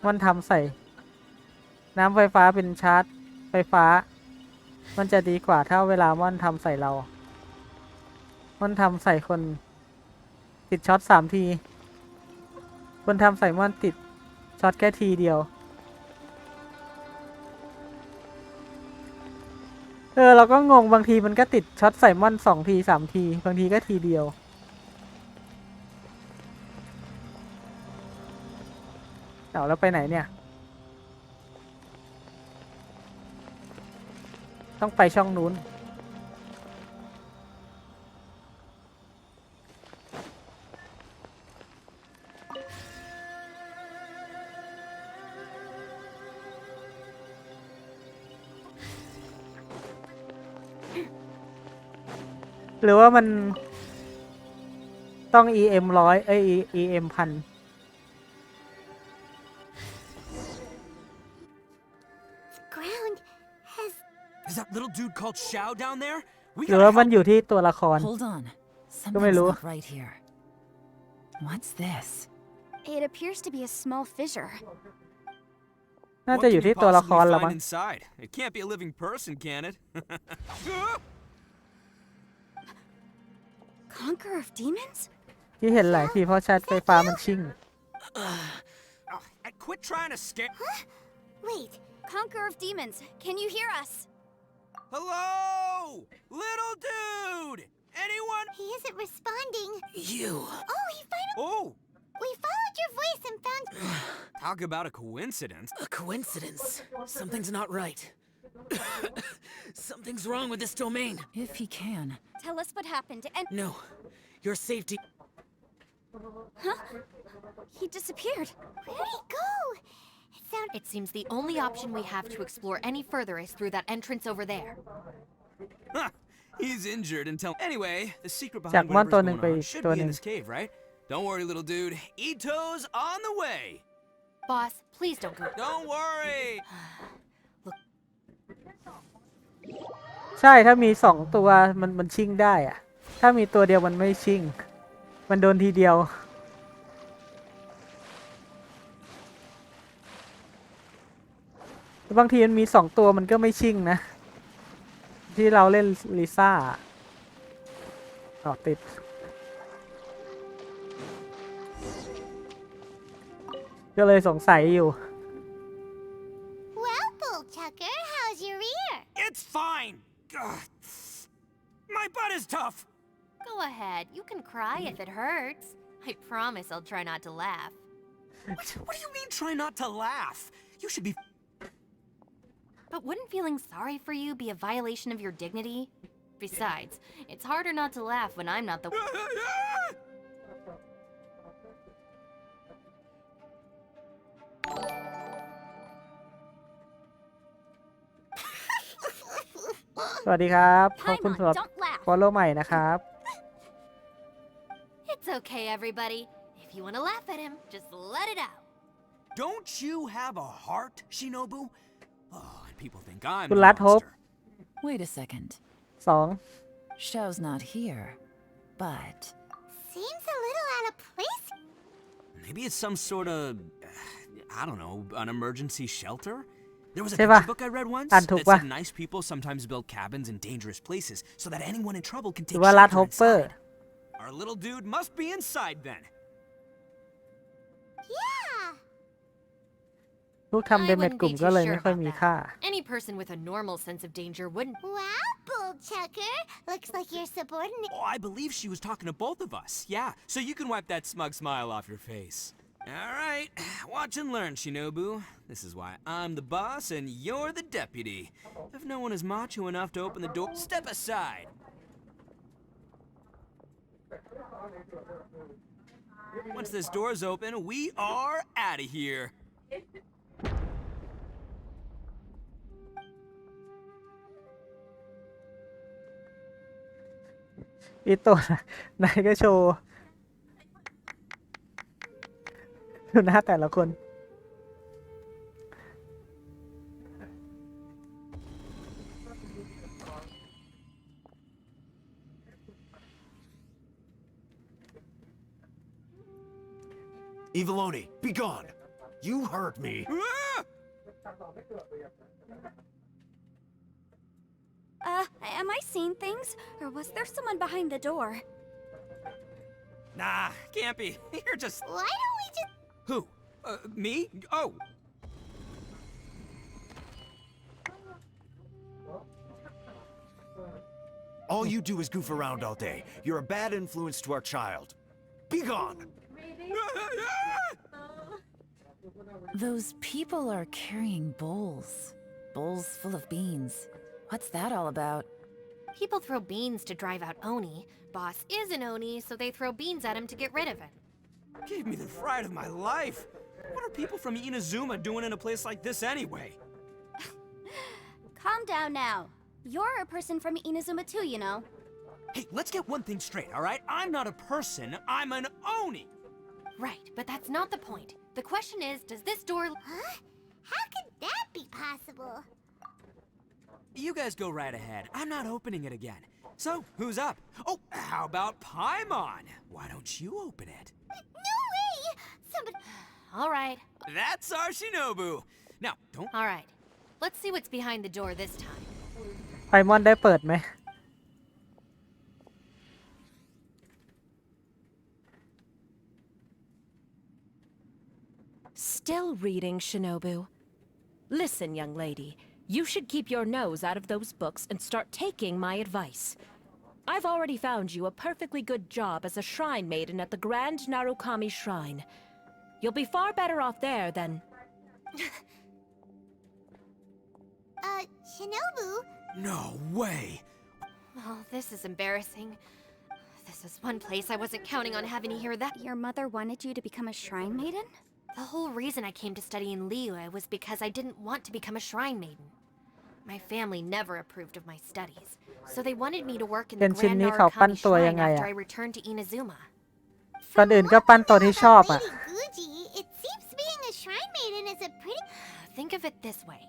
มันทำใส่น้ำไฟฟ้าเป็นชาร์จไฟฟ้ามันจะดีกว่าถ้าเวลาม่อนทำใส่เราม่อนทำใส่คนติดช็อต3 ทีคนทำใส่ม่อนติดช็อตแค่ทีเดียวเราก็งงบางทีมันก็ติดช็อตใส่ม่อน2 ที 3 ทีบางทีก็ทีเดียวแล้วไปไหนเนี่ยต้องไปช่องนู้นหรือว่ามันต้อง EM 100 EM 1000 Ground has. Is that little dude called Xiao down there? We หรือ gotta ว่ามัน help. อยู่ที่ตัวละคร Hold on. Go me, Something's Lou. not right here. What's this? It appears to be a small fissure. น่า What จะอ can ยู่ you ที่ตัวละคร possibly ละ find มั้ง inside? It can't be a living person, can it? Conqueror of demons? ที่เห็นหลายทีเพราะชาร์จไฟฟ้ามันชิ่ง Quit trying to scare. Wait. Conqueror of demons, can you hear us? Hello, little dude. Anyone? He isn't responding. You. Oh, he finally. Oh, We followed your voice and found. talk about a coincidence. A coincidence. Something's not right. Something's wrong with this domain. If he can. Tell us what happened and. No. Your safety. Huh? He disappeared. Where'd he go? It sounded. It seems the only option we have to explore any further is through that entrance over there. Huh, he's injured until. Anyway, the secret จาก behind ม่อน whatever's ตัวหนึ่ง going ไป on อีก should ตัว be ห in นึ่ง this cave, right? Don't worry, little dude. Ito's on the way. Boss, please don't go. Don't worry. ใช่ถ้ามี2 ตัวมันชิ่งได้อะถ้ามีตัวเดียวมันไม่ชิ่งมันโดนทีเดียวบางทีมันมี2 ตัวมันก็ไม่ชิ่งนะที่เราเล่นลิซ่าติดก็เลยสงสัยอยู่ Well, Bullchucker, how's your ear? It's fine. Ugh. My butt is tough. Go ahead, you can cry if it hurts. I promise I'll try not to laugh. What do you mean, try not to laugh? You should be. But wouldn't feeling sorry for you be a violation of your dignity? Besides, it's harder not to laugh when I'm not the. สวัสดีครับขอบคุณสำหรับ Don't laugh. follow ใหม่นะครับ It's okay, everybody. If you want to laugh at him, just let it out. Don't you have a heart, Shinobu? Oh, and people think I'm Good the lad, Hope. monster. Wait a second. 2 Xiao's not here. But. Seems a little out of place. Maybe it's some sort of, I don't know, an emergency shelter? There was a ใช่ป่ะ picture book I read once อ่านถูก that ป่ะ said nice people sometimes build cabins in dangerous places so that anyone in trouble can หรื take อว่าลัด shelter ฮอปเปอร์ inside. Our little dude must be inside then. Yeah. พวกทำ I เดเมจ wouldn't กลุ่ม be ก็ too เลย sure ไม่ค่อย about มี that. ค่า Any person with a normal sense of danger wouldn't. Well, Bullchucker, looks like your subordinate. Oh, I believe she was talking to both of us. Yeah, so you can wipe that smug smile off your face. All right, watch and learn, Shinobu. This is why I'm the boss and you're the deputy. If no one is macho enough to open the door, step aside. Once this door's open, we are out of here. อีโต้ นายก็โชว์ดูหน้าแต่ละคน Eviloni, be gone! You hurt me! Am I seeing things? Or was there someone behind the door? Nah, can't be. You're just... Why don't we just... Who? Me? Oh. All you do is goof around all day. You're a bad influence to our child. Be gone! Those people are carrying bowls. Bowls full of beans. What's that all about? People throw beans to drive out Oni. Boss is an Oni, so they throw beans at him to get rid of him. Gave me the fright of my life. What are people from Inazuma doing in a place like this anyway? Calm down now. You're a person from Inazuma too, you know. Hey, let's get one thing straight, all right? I'm not a person, I'm an Oni! Right, but that's not the point. The question is, does this door... Huh? How could that be possible? You guys go right ahead. I'm not opening it again. So, who's up? Oh, how about Paimon? Why don't you open it? No way! Somebody... All right, That's our Shinobu! Now, don't... all right. Let's see what's behind the door this time. ไพมอนได้เปิดไหม Still reading, Shinobu. Listen, young lady. You should keep your nose out of those books and start taking my advice. I've already found you a perfectly good job as a shrine maiden at the Grand Narukami Shrine. You'll be far better off there than... Shinobu? No way! Oh, this is embarrassing. This is one place I wasn't counting on having to hear that. Your mother wanted you to become a shrine maiden? The whole reason I came to study in Liyue was because I didn't want to become a shrine maiden. My family never approved of my studies, so they wanted me to work in the เป็นชิ้น Grand นี้เขาปั้น Narukami ตัวยัง Shrine ไง after อะ I returned to Inazuma. ก่อนอื่นก็ปั้นตัวที่ชอบอะ Lady Guji, it seems being a shrine maiden is a pretty... Think of it this way.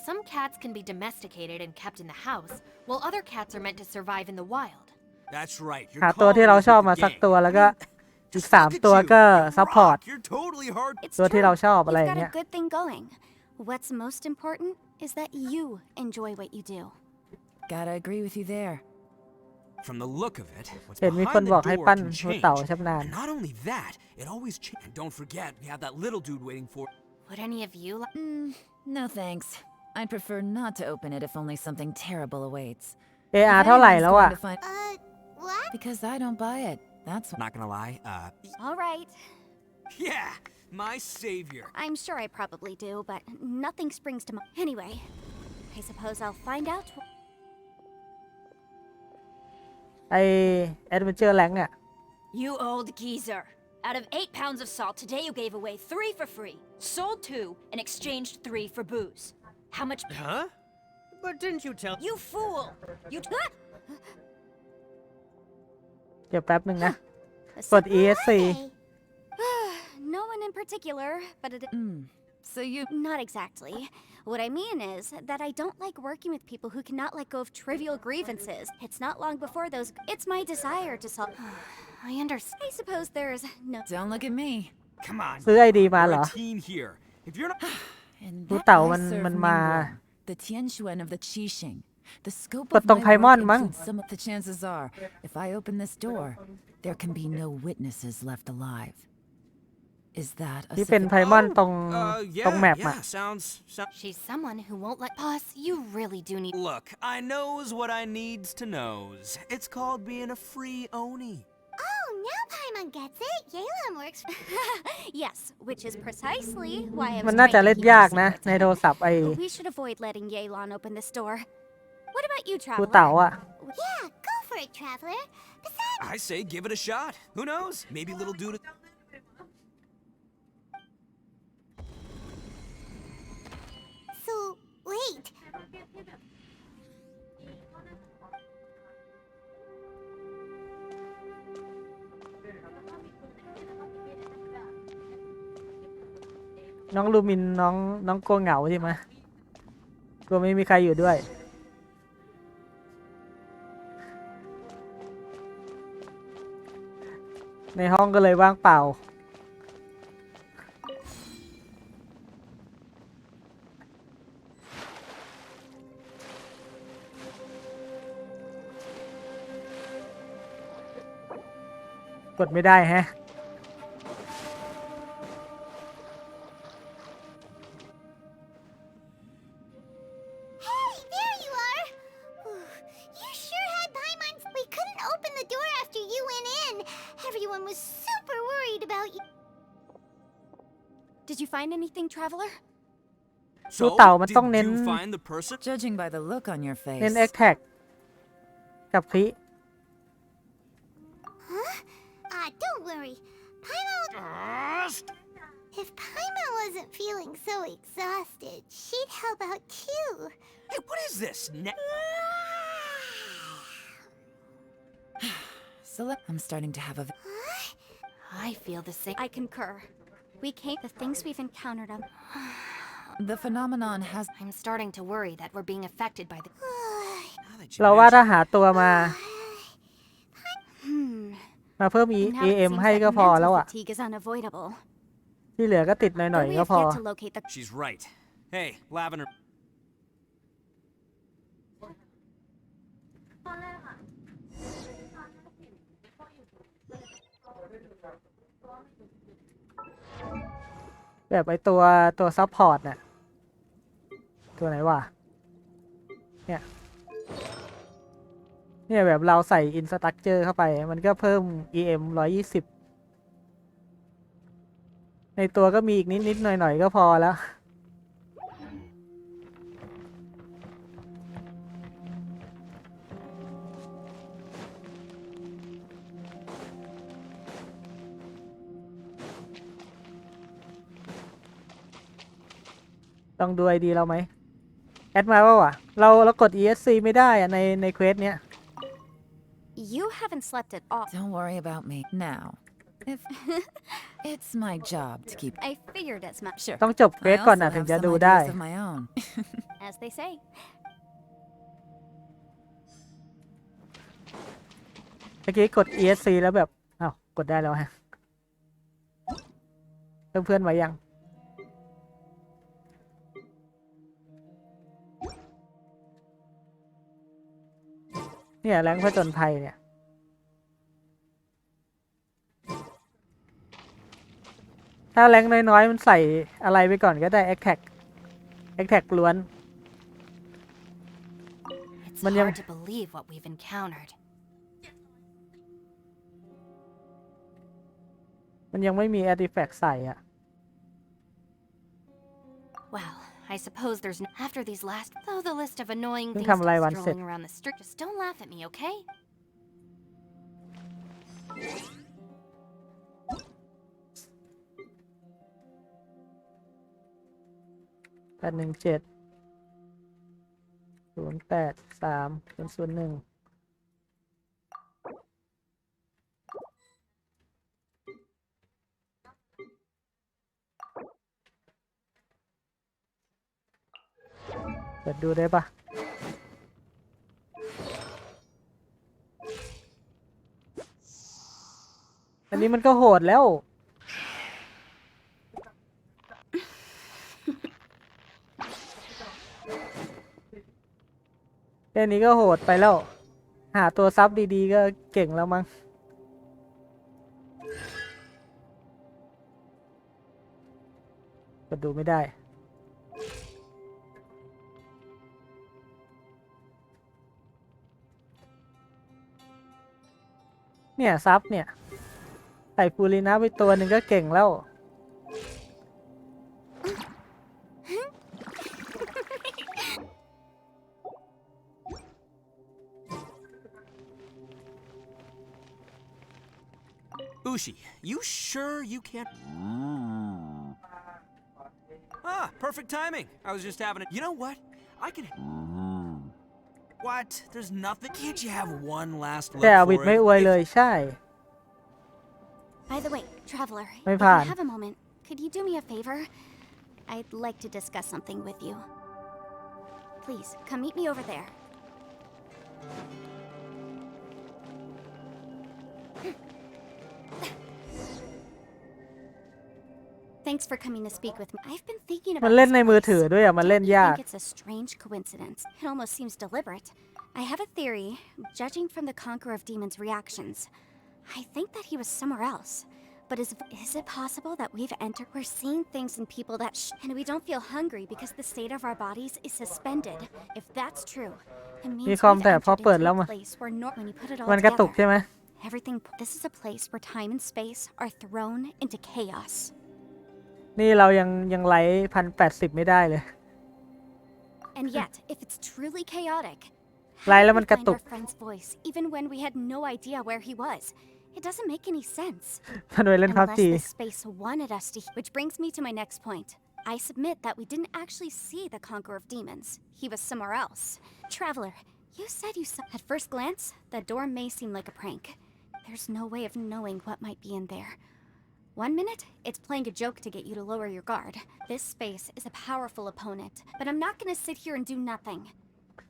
Some cats can be domesticated and kept in the house, while other cats are meant to survive in the wild. That's right, หา you're ตัวที่ calling เรา me ชอบ with มา the สัก game. ตัวแล้วก็อีก Just look 3 at ตัว you. ก็ You ซัพพอร์ต rock. You're totally hard. It's ตัว true. ที่เราชอบอะไรอ You've ย่าง got เงี้ a ย good thing going. What's most important is that you enjoy what you do. Gotta agree with you there. From the look of it, what's เห็นมีคน behind บ the อกให้ door ปั้น can หัว change. เต่าชำนาญ And not only that, it always changes. And don't forget, we have that little dude waiting for... Would any of you like... No thanks. I'd prefer not to open it if only something terrible awaits. AR If เท่าไหร่ anyone's แล้ว going อะ to find- what? Because I don't buy it. That's why. Not gonna lie, All right. yeah, my savior. I'm sure I probably do, but nothing springs to mind. Anyway, I suppose I'll find out. ไอแอดเวนเจอร์แลงอะ You old geezer. Out of 8 pounds of salt, today you gave away 3 for free, sold 2, and exchanged 3 for booze. How much... Huh? But didn't you tell... You fool! You... Ah! เดี๋ยวแป๊บหนึ่งนะ A กด ESC No one in particular, but it... So you. Not exactly. What I mean is that I don't like working with people who cannot let go of trivial grievances. It's not long before those... It's my desire to solve... I understand. I suppose there's no... Don't look at me. Come on. ซื้อไอดีมาเหร We're อ a team here. If you're not... And Ú that tàu I mình- serve mình mà- Maleewm, the Tianquan of the Qixing. The scope Bật of tông my Paimon workมั้ง includes some of the chances are, if I open this door, there can be no witnesses left alive. Is that a ที่เป็น sufficient- ไพมอนตรง yeah, ตรงแมปอะ yeah, sounds... She's someone who won't let... Boss, you really do need... Look, I knows what I needs to knows. It's called being a free Oni. Oh, now Paimon gets it. Yalem works... Yes, which is precisely why I มั was นน่าจะ trying to เล่น keep it ยาก a นะ secret. ในโทรศัพท์ไอ We should avoid letting Yelan open this door. What about you, กู Traveler? เต่าอะ Yeah, go for it, Traveler. Besides... I say give it a shot. Who knows? Maybe little dude... So, wait. น้องลูมินน้องกลัวเหงาใช่ไหมกลัวไม่มีใครอยู่ด้วย ในห้องก็เลยว่างเปล่า กดไม่ได้แฮะ Hey, there you are! You sure had Paimon's. We couldn't open the door after you went in. Everyone was super worried about you. Did you find anything, Traveler? ดูเต่ามัน did ต้องเน้น you find the person? Judging by the look on your เน้น face. attack กับคลิ Huh? Don't worry. If Paimon wasn't feeling so exhausted, she'd help out too. Hey, what is this? I'm starting to have a. I feel the same. I concur. We came. The things we've encountered. The phenomenon has. I'm starting to worry that we're being affected by the. Now that you เราว่า mention ถ้าหาตัวมา เพิ่ม Now it EM seems ให้ that ก็พอแล้ว mental อ่ะ fatigue is unavoidable. ที่เหลือก็ติดหน่อย Though we ๆ ก็ have พอ yet to locate the. She's right. Hey, Lavender. แบบไอตัวซัพพอร์ตเนี่ยตัวไหนวะเนี่ยแบบเราใส่อินสตรัคเจอร์เข้าไปมันก็เพิ่ม EM 120ในตัวก็มีอีกนิดหน่อยๆก็พอแล้วต้องดู ID เราไหมแอดมาว่าวะเรากด ESC ไม่ได้อะในเควสเนี้ย You haven't slept at all. Don't worry about me now. If it's my job to keep. I figured as much. Sure. ต้องจบเควส I ก่อน also นะถึง have จะ some ดูได้ ideas of my own. As they say. เมื่อกี้กด ESC แล้วแบบอ้าวกดได้แล้วฮะเพื่อนๆมายังเนี่ยแรงผจญภัยเนี่ยถ้าแรงน้อยๆมันใส่อะไรไปก่อนก็ได้ Attack ล้วน It's Man, yeah. hard to believe what we've encountered. มันยังไม่มี Artifact ใส่อ่ะ Well, I suppose there's no. After these last. Though the list of annoying Think things I'm like one strolling set. around the street. Just don't laugh at me, okay? 817 083 001เปิดดูได้ปะอันนี้มันก็โหดแล้วแค่นี้ก็โหดไปแล้ว หาตัวซับดีๆก็เก่งแล้วมั้งเปิดดูไม่ได้ เนี่ยซับเนี่ยใส่ฟูรินะไปตัวหนึ่งก็เก่งแล้ว Ushi, you sure you can't? Ah, perfect timing. I was just having a. You know what? I can. What? There's nothing. Can't you have one last look แต่อวิด for ไม่ it? อวยเลยใช่ By the way, Traveler, if May you pan. have a moment, could you do me a favor? I'd like to discuss something with you. Please, come meet me over there. Thanks for coming to speak with me. I've been thinking มัน about เล่น this ในมือ place. ถือด้วยอ่ะ มันเล่น Don't you ยาก think it's a strange coincidence? It almost seems deliberate. I have a theory, judging from the Conqueror of Demons' reactions. I think that he was somewhere else. But is it possible that we've entered? We're seeing things in people that and we don't feel hungry because the state of our bodies is suspended. If that's true, it มี means คอม we've แต่พอ entered เปิด into แล้ว a มัน place where when you put it all มันกระตุก together, ใช่ไหม everything. This is a place where time and space are thrown into chaos. นี่เรายังไลฟ์1,080ไม่ได้เลย And yet, if it's truly chaotic, ไล how ฟ์ did แล้ว we มันกระ find ตุก our friend's voice even when we had no idea where he was? It doesn't make any sense. มันไปเล่น Unless PUBG this space wanted us to. Which brings me to my next point. I submit that we didn't actually see the Conqueror of Demons. He was somewhere else. Traveler, you said you saw. At first glance, the door may seem like a prank. There's no way of knowing what might be in there. 1 minute, it's playing a joke to get you to lower your guard. This space is a powerful opponent, but I'm not gonna sit here and do nothing.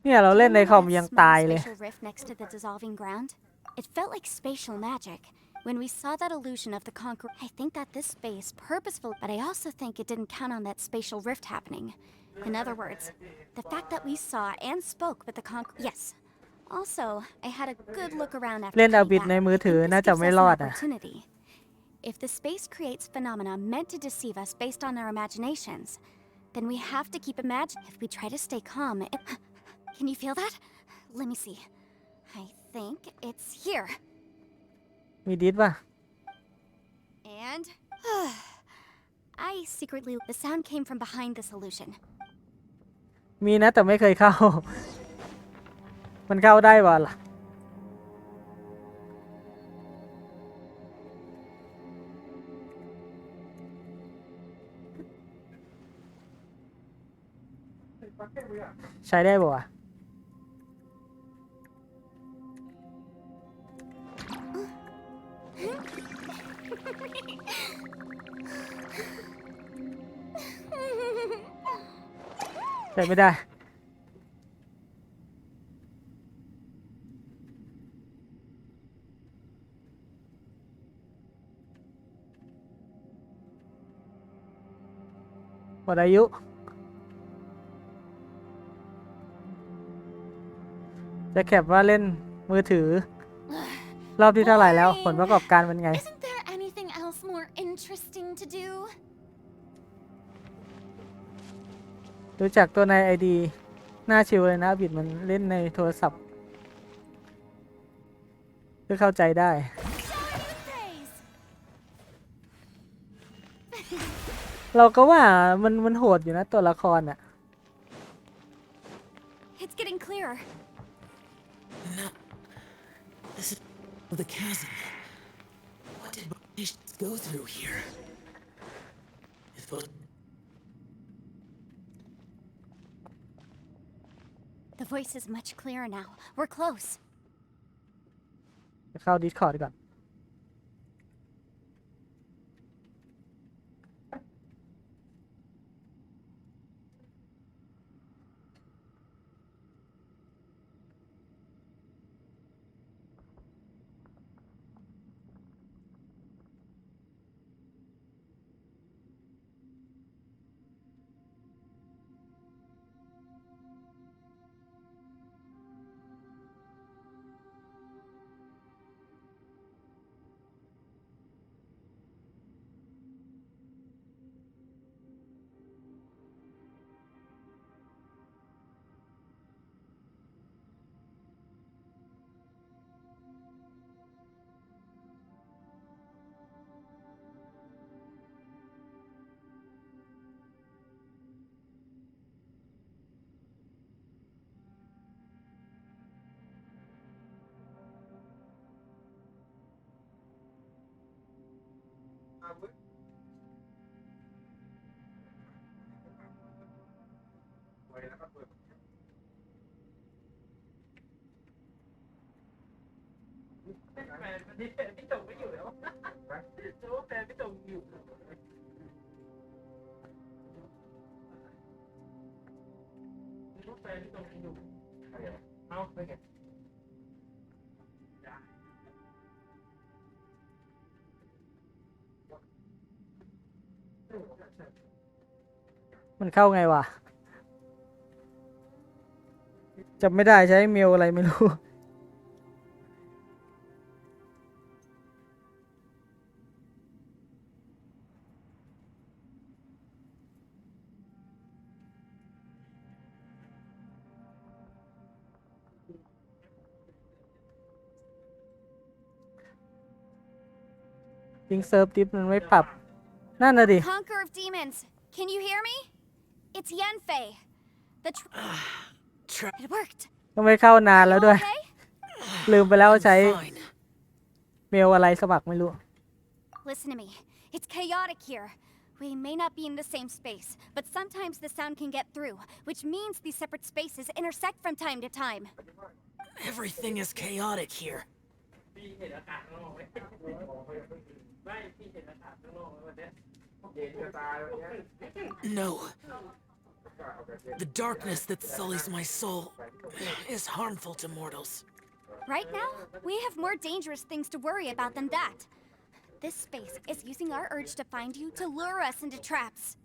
เนี่ยเราเล่นในคอม Remember that ยัง small ตายเลย spatial rift next to the dissolving ground? It felt like spatial magic. When we saw that illusion of the Conqueror, I think that this space purposeful, but I also think it didn't count on that spatial rift happening. In other words, the fact that we saw and spoke with the Conqueror. Yes. Also, I had a good look around after เล่นเอา coming บิด back. ในมือ I ถือ think this น่าจะ gives ไม่ us ร an อดอ่ะ opportunity. If the space creates phenomena meant to deceive us based on our imaginations, then we have to keep imagining. If we try to stay calm, can you feel that? Let me see. I think it's here. มีดิสป่ะ And I secretly. The sound came from behind this illusion. มีนะแต่ไม่เคยเข้า มันเข้าได้ป่ะล่ะ ใช้ได้ป่ะวะ ใช้ไม่ได้ หมดอายุ จะแคปว่าเล่นมือถือ รอบที่เท่าไหร่แล้ว ผลประกอบการเป็นไง Isn't there anything else more interesting to do? รู้จักตัวใน ID หน้าชิวเลยนะบิดมันเล่นในโทรศัพท์ก็เข้าใจได้ เราก็ว่ามันโหดอยู่นะตัวละครอ่ะ It's getting clearer. No. This is the chasm. What did British go through here? It was... The voice is much clearer now. We're close. เข้า Discord ก่อน พี่จงไม่อยู่แล้วจะว่าแฟนพี่จงอยู่ว่าแฟนพี่จงอยู่เอาไปไงมันเข้าไงวะจำไม่ได้ใช้เมลอะไรไม่รู้ ยิงเซิร์ฟดิฟมันไม่ปรับ นั่นน่ะดิ Conqueror of Demons, can you hear me? It's Yanfei. It worked. ก็ไม่เข้านานแล้วด้วย Okay? ลืมไปแล้วใช้ Fine. เมลอะไรสมัครไม่รู้ Listen to me. It's chaotic here. We may not be in the same space, but sometimes the sound can get through, which means these separate spaces intersect from time to time. Everything is chaotic here. No. The darkness that sullies my soul is harmful to mortals. Right now, we have more dangerous things to worry about than that. This space is using our urge to find you to lure us into traps.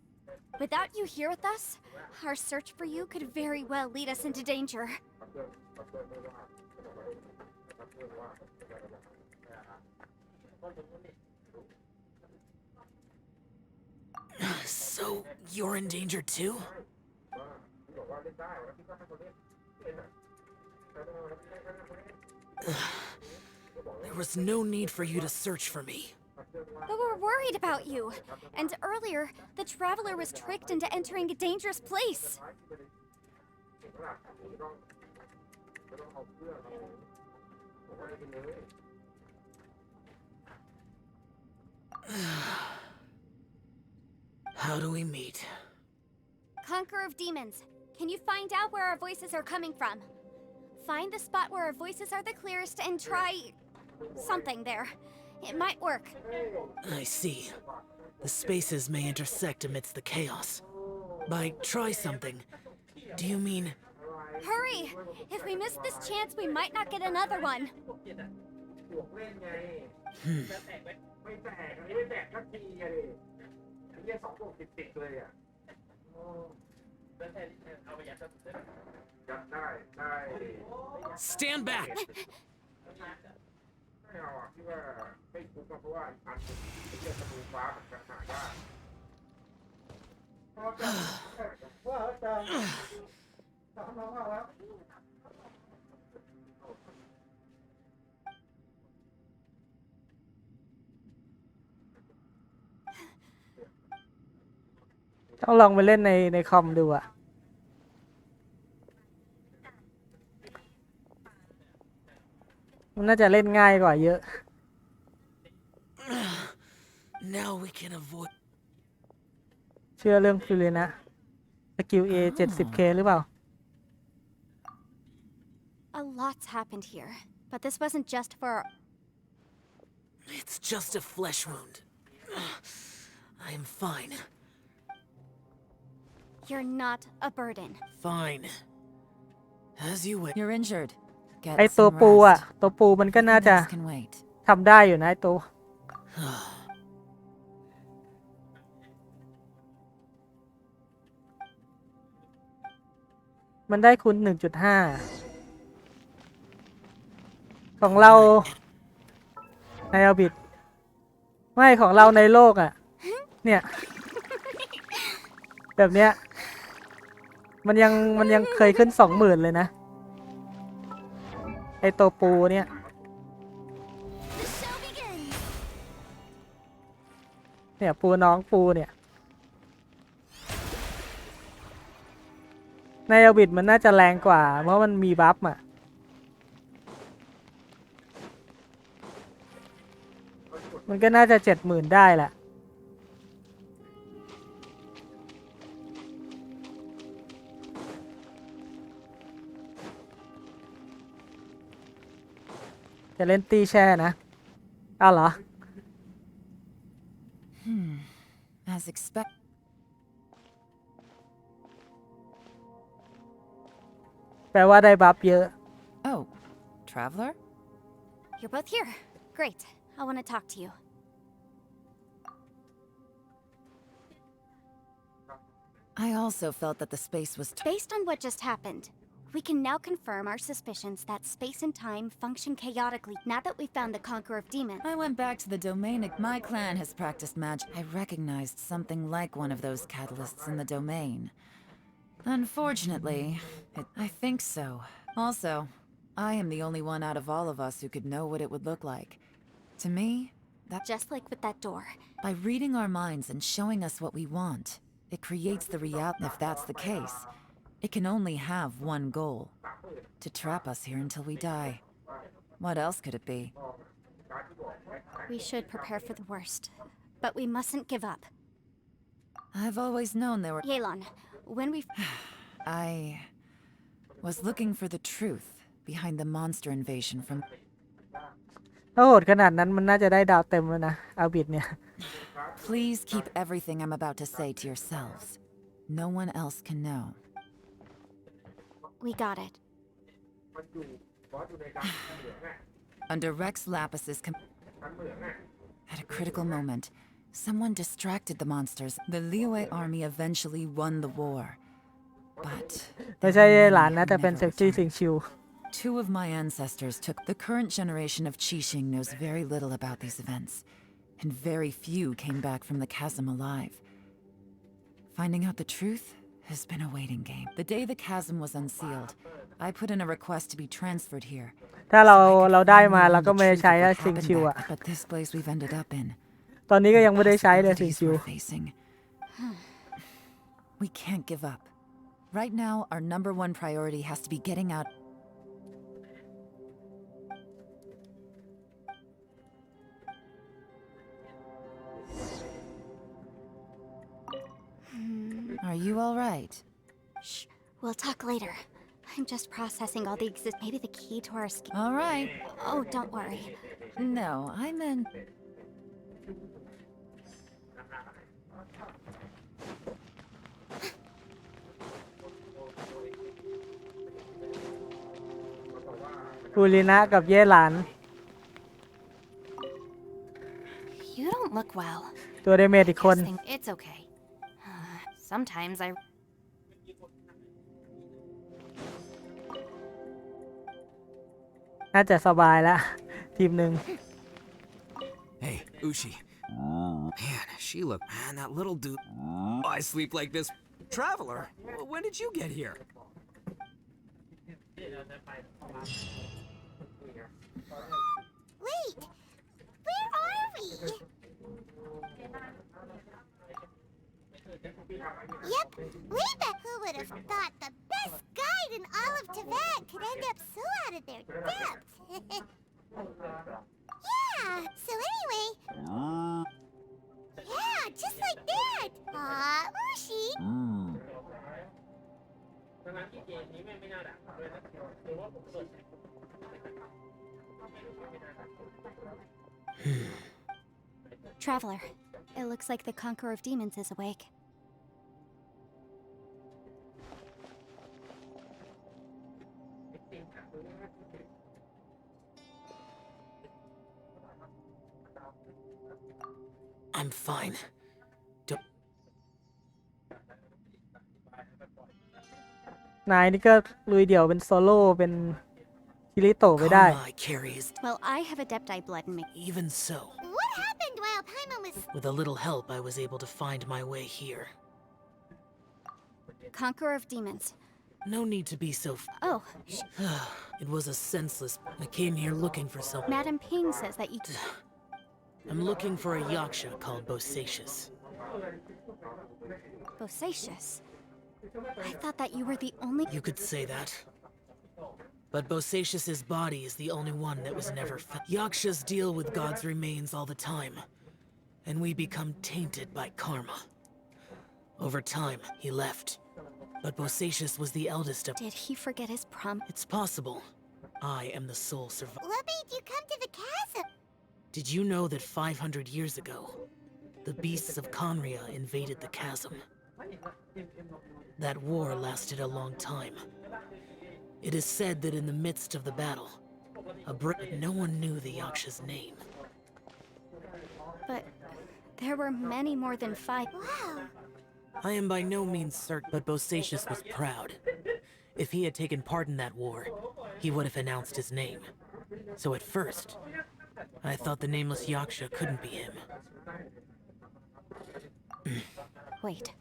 Without you here with us, our search for you could very well lead us into danger. So, you're in danger too? There was no need for you to search for me. But we're worried about you. And earlier, the traveler was tricked into entering a dangerous place. How do we meet? Conqueror of Demons, can you find out where our voices are coming from? Find the spot where our voices are the clearest and try something there. It might work. I see. The spaces may intersect amidst the chaos. By try something, do you mean... Hurry! If we miss this chance, we might not get another one. Stand back!ต้องลองไปเล่นในคอมดูอะมันน่าจะเล่นง่ายกว่าเยอะ Now we can avoid... เชื่อเรื่องฟิลเลยนะสกิล A 70K หรือเปล่า A lot's happened here, but this wasn't just for... It's just a flesh wound. I am fine. You're not a burden. Fine. As you wish. You're injured. ไอ Get ตัว some ปูอะ rest. ตัวปูมันก็น่าจะ Things can wait. ทำได้อยู่นะไอตัว มันได้คุณ 1.5 ของเราในอบิดไม่ของเราในโลกอ่ะ เนี่ย แบบเนี้ย มันยังเคยขึ้น 20,000 เลยนะ ไอตัวปูเนี่ย The show begins. เนี่ยปูน้องปูเนี่ย ในอบิดมันน่าจะแรงกว่า เพราะมันมีบัฟอ่ะ มันก็น่าจะ 70,000 ได้แหละ จะเล่นตีแช่นะอ้าวเหรอ As expected. แปลว่าได้บัฟเยอะ Oh, traveler? You're both here. Great. I want to talk to you. I also felt that the space was... Based on what just happened, we can now confirm our suspicions that space and time function chaotically now that we found the Conqueror of Demons. I went back to the domain. My clan has practiced magic. I recognized something like one of those catalysts in the domain. Unfortunately, I think so. Also, I am the only one out of all of us who could know what it would look like. To me, Just like with that door. By reading our minds and showing us what we want, it creates the reality. If that's the case, it can only have one goal: to trap us here until we die. What else could it be? We should prepare for the worst. But we mustn't give up. I've always known there were... Yelan, when we... I was looking for the truth behind the monster invasion from... ถ้าโหดขนาดนั้นมันน่าจะได้ดาวเต็มแล้วนะอาบิดเนี่ย Please keep everything I'm about to say to yourselves. No one else can know. We got it. Under Rex Lapis's at a critical moment, someone distracted the monsters. The Liyue army eventually won the war. But ไม่ใช่หลานนะแต่เป็นเซ็กซี่สิงชิว two of my ancestors took... The current generation of Qixing knows very little about these events, and very few came back from the chasm alive. Finding out the truth has been a waiting game. The day the chasm was unsealed, I put in a request to be transferred here. ถ้าเราได้มาเราก็ไม่ได้ใช้สิงชิวอะ But this place we've ended up in... ตอนนี้ก็ยังไม่ได้ใช้เลยสิง difficulties ชิว we're facing. We can't give up. Right now, our number one priority has to be getting out... Are you all right? Shh. We'll talk later. I'm just processing all the Maybe the key to our scheme. All right. Oh, don't worry. No, I meant... ฟูรินะกับเย่หลาน You don't look well. ตัวเดเมจอีกคน It's okay. Sometimes I... น่าจะสบายแล้วทีมหนึ่ง Hey, Ushi. Man, she looked... Man, that little dude... I sleep like this. Traveler, when did you get here? Wait, where are we? Yep, way back. Who would have thought the best guide in all of Tibet could end up so out of their depth? Yeah, so anyway... Yeah, just like that. Aw, Ushi. Traveler, it looks like the Conqueror of Demons is awake. I'm fine. นายนี่ก็ลุยเดี่ยวเป็นโซโล่เป็นคิริโตะไปได้ Karma I carry is... Well, I have Adepti blood in me. Even so, What happened while Paimon was... with a little help, I was able to find my way here. Conqueror of Demons. No need to be so... Oh, It was a senseless... I came here looking for some... Madam Ping says that you... I'm looking for a yaksha called Bosacius. Bosacius? I thought that you were the only... You could say that. But Bosacius's body is the only one that was never found. Yakshas deal with God's remains all the time, and we become tainted by karma. Over time, he left. But Bosacius was the eldest of... Did he forget his prom? It's possible. I am the sole survivor. What made you come to the chasm? Did you know that 500 years ago, the beasts of Conria invaded the chasm? That war lasted a long time. It is said that in the midst of the battle, no one knew the Yaksha's name. But there were many more than 5. Wow. I am by no means certain, but Bosacius was proud. If he had taken part in that war, he would have announced his name. So at first, I thought the nameless Yaksha couldn't be him. Wait.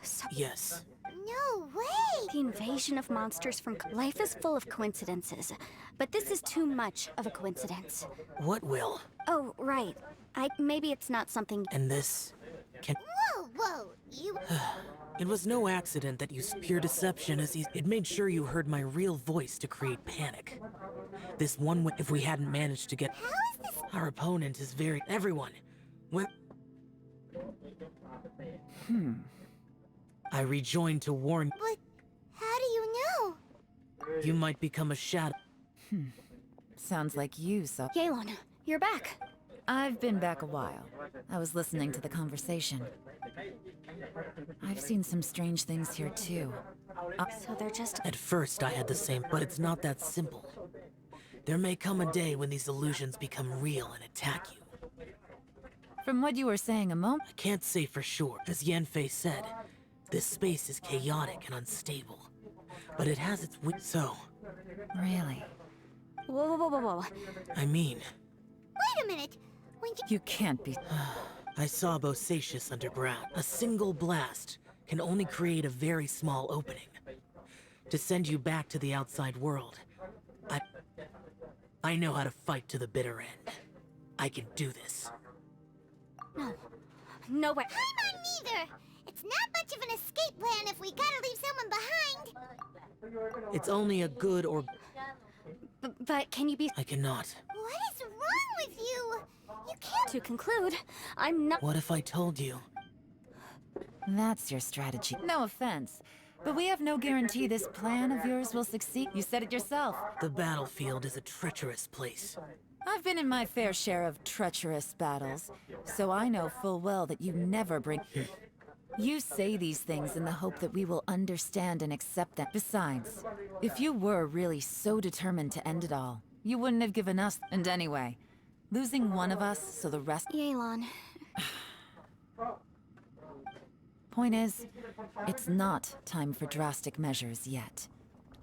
So Yes. No way! the invasion of monsters from... Life is full of coincidences, but this is too much of a coincidence. What will? Oh, right. Maybe it's not something. And this can. Whoa, you... It was no accident that you pure deception as it made sure you heard my real voice to create panic. This one way, if we hadn't managed to get. How is this... Our opponent is very. Everyone. When. I rejoined to warn. But how do you know? You might become a shadow. Sounds like you saw. Yelan, you're back. I've been back a while. I was listening to the conversation. I've seen some strange things here too. So they're just. At first, I had the same, but it's not that simple. There may come a day when these illusions become real and attack you. From what you were saying a moment. I can't say for sure. As Yanfei said, this space is chaotic and unstable. But it has its so. Really? Whoa. I mean, Wait a minute. When you... You can't be. I saw Bosacius underground. A single blast can only create a very small opening. To send you back to the outside world, I know how to fight to the bitter end. I can do this. No way. I'm on neither. It's not much of an escape plan if we gotta leave someone behind. It's only a good or... But can you be. I cannot. What is wrong with you? You can't... To conclude, I'm not. What if I told you? That's your strategy. No offense, but we have no guarantee this plan of yours will succeed. You said it yourself. The battlefield is a treacherous place. I've been in my fair share of treacherous battles, so I know full well that you never bring. You say these things in the hope that we will understand and accept them. Besides, if you were really so determined to end it all, you wouldn't have given us. And anyway, losing one of us so the rest. Yelan. Point is, it's not time for drastic measures yet.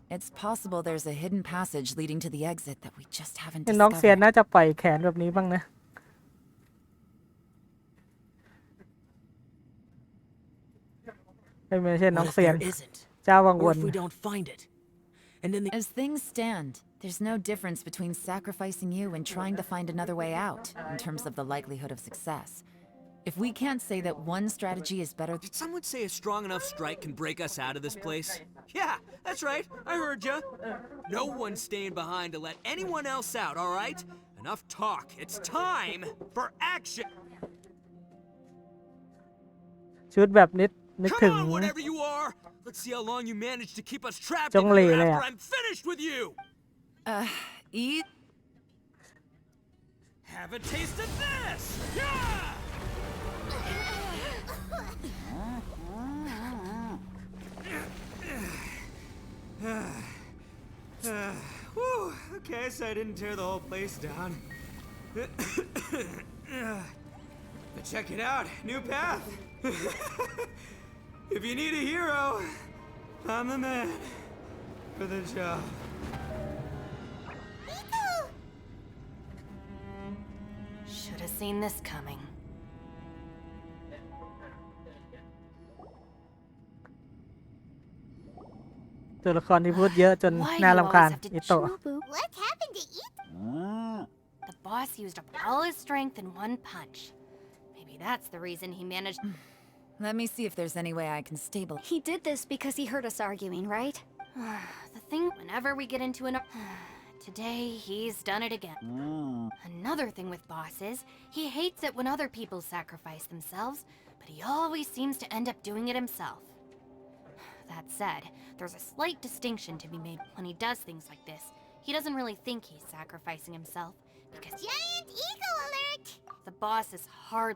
It's possible there's a hidden passage leading to the exit that we just haven't น้องเซียน discovered. น่าจะปล่อยแขนแบบนี้บ้างนะไม่ใช่น้อง What if เซียน there isn't? เจ้าวังว Or น if we don't find it? And then the... As things stand, there's no difference between sacrificing you and trying to find another way out, in terms of the likelihood of success. If we can't say that one strategy is better. Did someone say a strong enough strike can break us out of this place? Yeah, that's right. I heard ya. No one's staying behind to let anyone else out, all right? Enough talk. It's time for action. ชุดแบบนี้นึก Come ถึง on, whatever you are. Let's see how long you manage to keep us trapped in Zhong Li hereเลย after อะ I'm finished with you. Eat. Have a taste of this. Yeah! Whew, okay, so I didn't tear the whole place down. But check it out, new path. If you need a hero, I'm the man for the job. Should have seen this coming. ตัวละครที่พูดเยอะจน Why น่า do you รำคาญ always have to อิโตะ Shinobu. What happened to eat? The boss used up all his strength in one punch. Maybe that's the reason he managed. Let me see if there's any way I can stabilize. He did this because he heard us arguing, right? The thing, whenever we get into an... Today, he's done it again. Another thing with boss is, he hates it when other people sacrifice themselves, but he always seems to end up doing it himself. That said, there's a slight distinction to be made when he does things like this. He doesn't really think he's sacrificing himself, because Giant eagle alert! the boss is hard.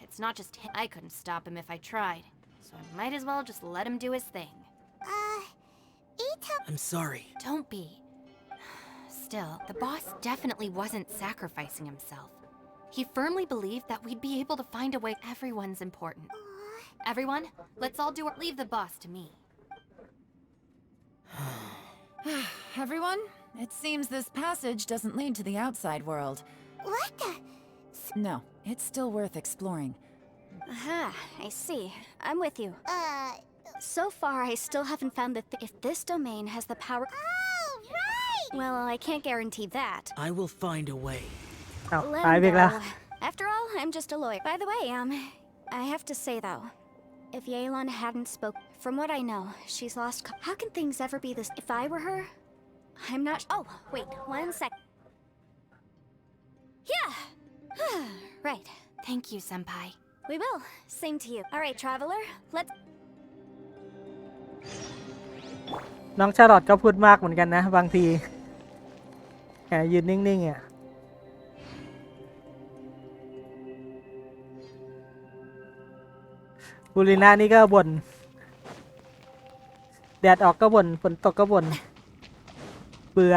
It's not just him. I couldn't stop him if I tried, so I might as well just let him do his thing. Ito... I'm sorry. Don't be. Still, the boss definitely wasn't sacrificing himself. He firmly believed that we'd be able to find a way. Everyone's important. Everyone, let's all do it. Leave the boss to me. Everyone, it seems this passage doesn't lead to the outside world. What the... No, it's still worth exploring. Aha, I see. I'm with you. So far, I still haven't found that if this domain has the power. Oh, right! Well, I can't guarantee that. I will find a way. เอา Let หาย him ไปอีกแล้ว go. After all, I'm just a lawyer. By the way, I have to say though, if Yelan hadn't spoke, from what I know, she's lost. How can things ever be this? If I were her, I'm not. Oh, wait, 1 sec. Yeah. Right. Thank you, Senpai. We will. Same to you. All right, traveler. Let's. น้องชาร์ลอตก็พูดมากเหมือนกันนะบางทีแหมยืนนิ่งๆอ่ะบูริน่านี่ก็บ่นแดดออกก็บ่นฝนตกก็บ่นเบื่อ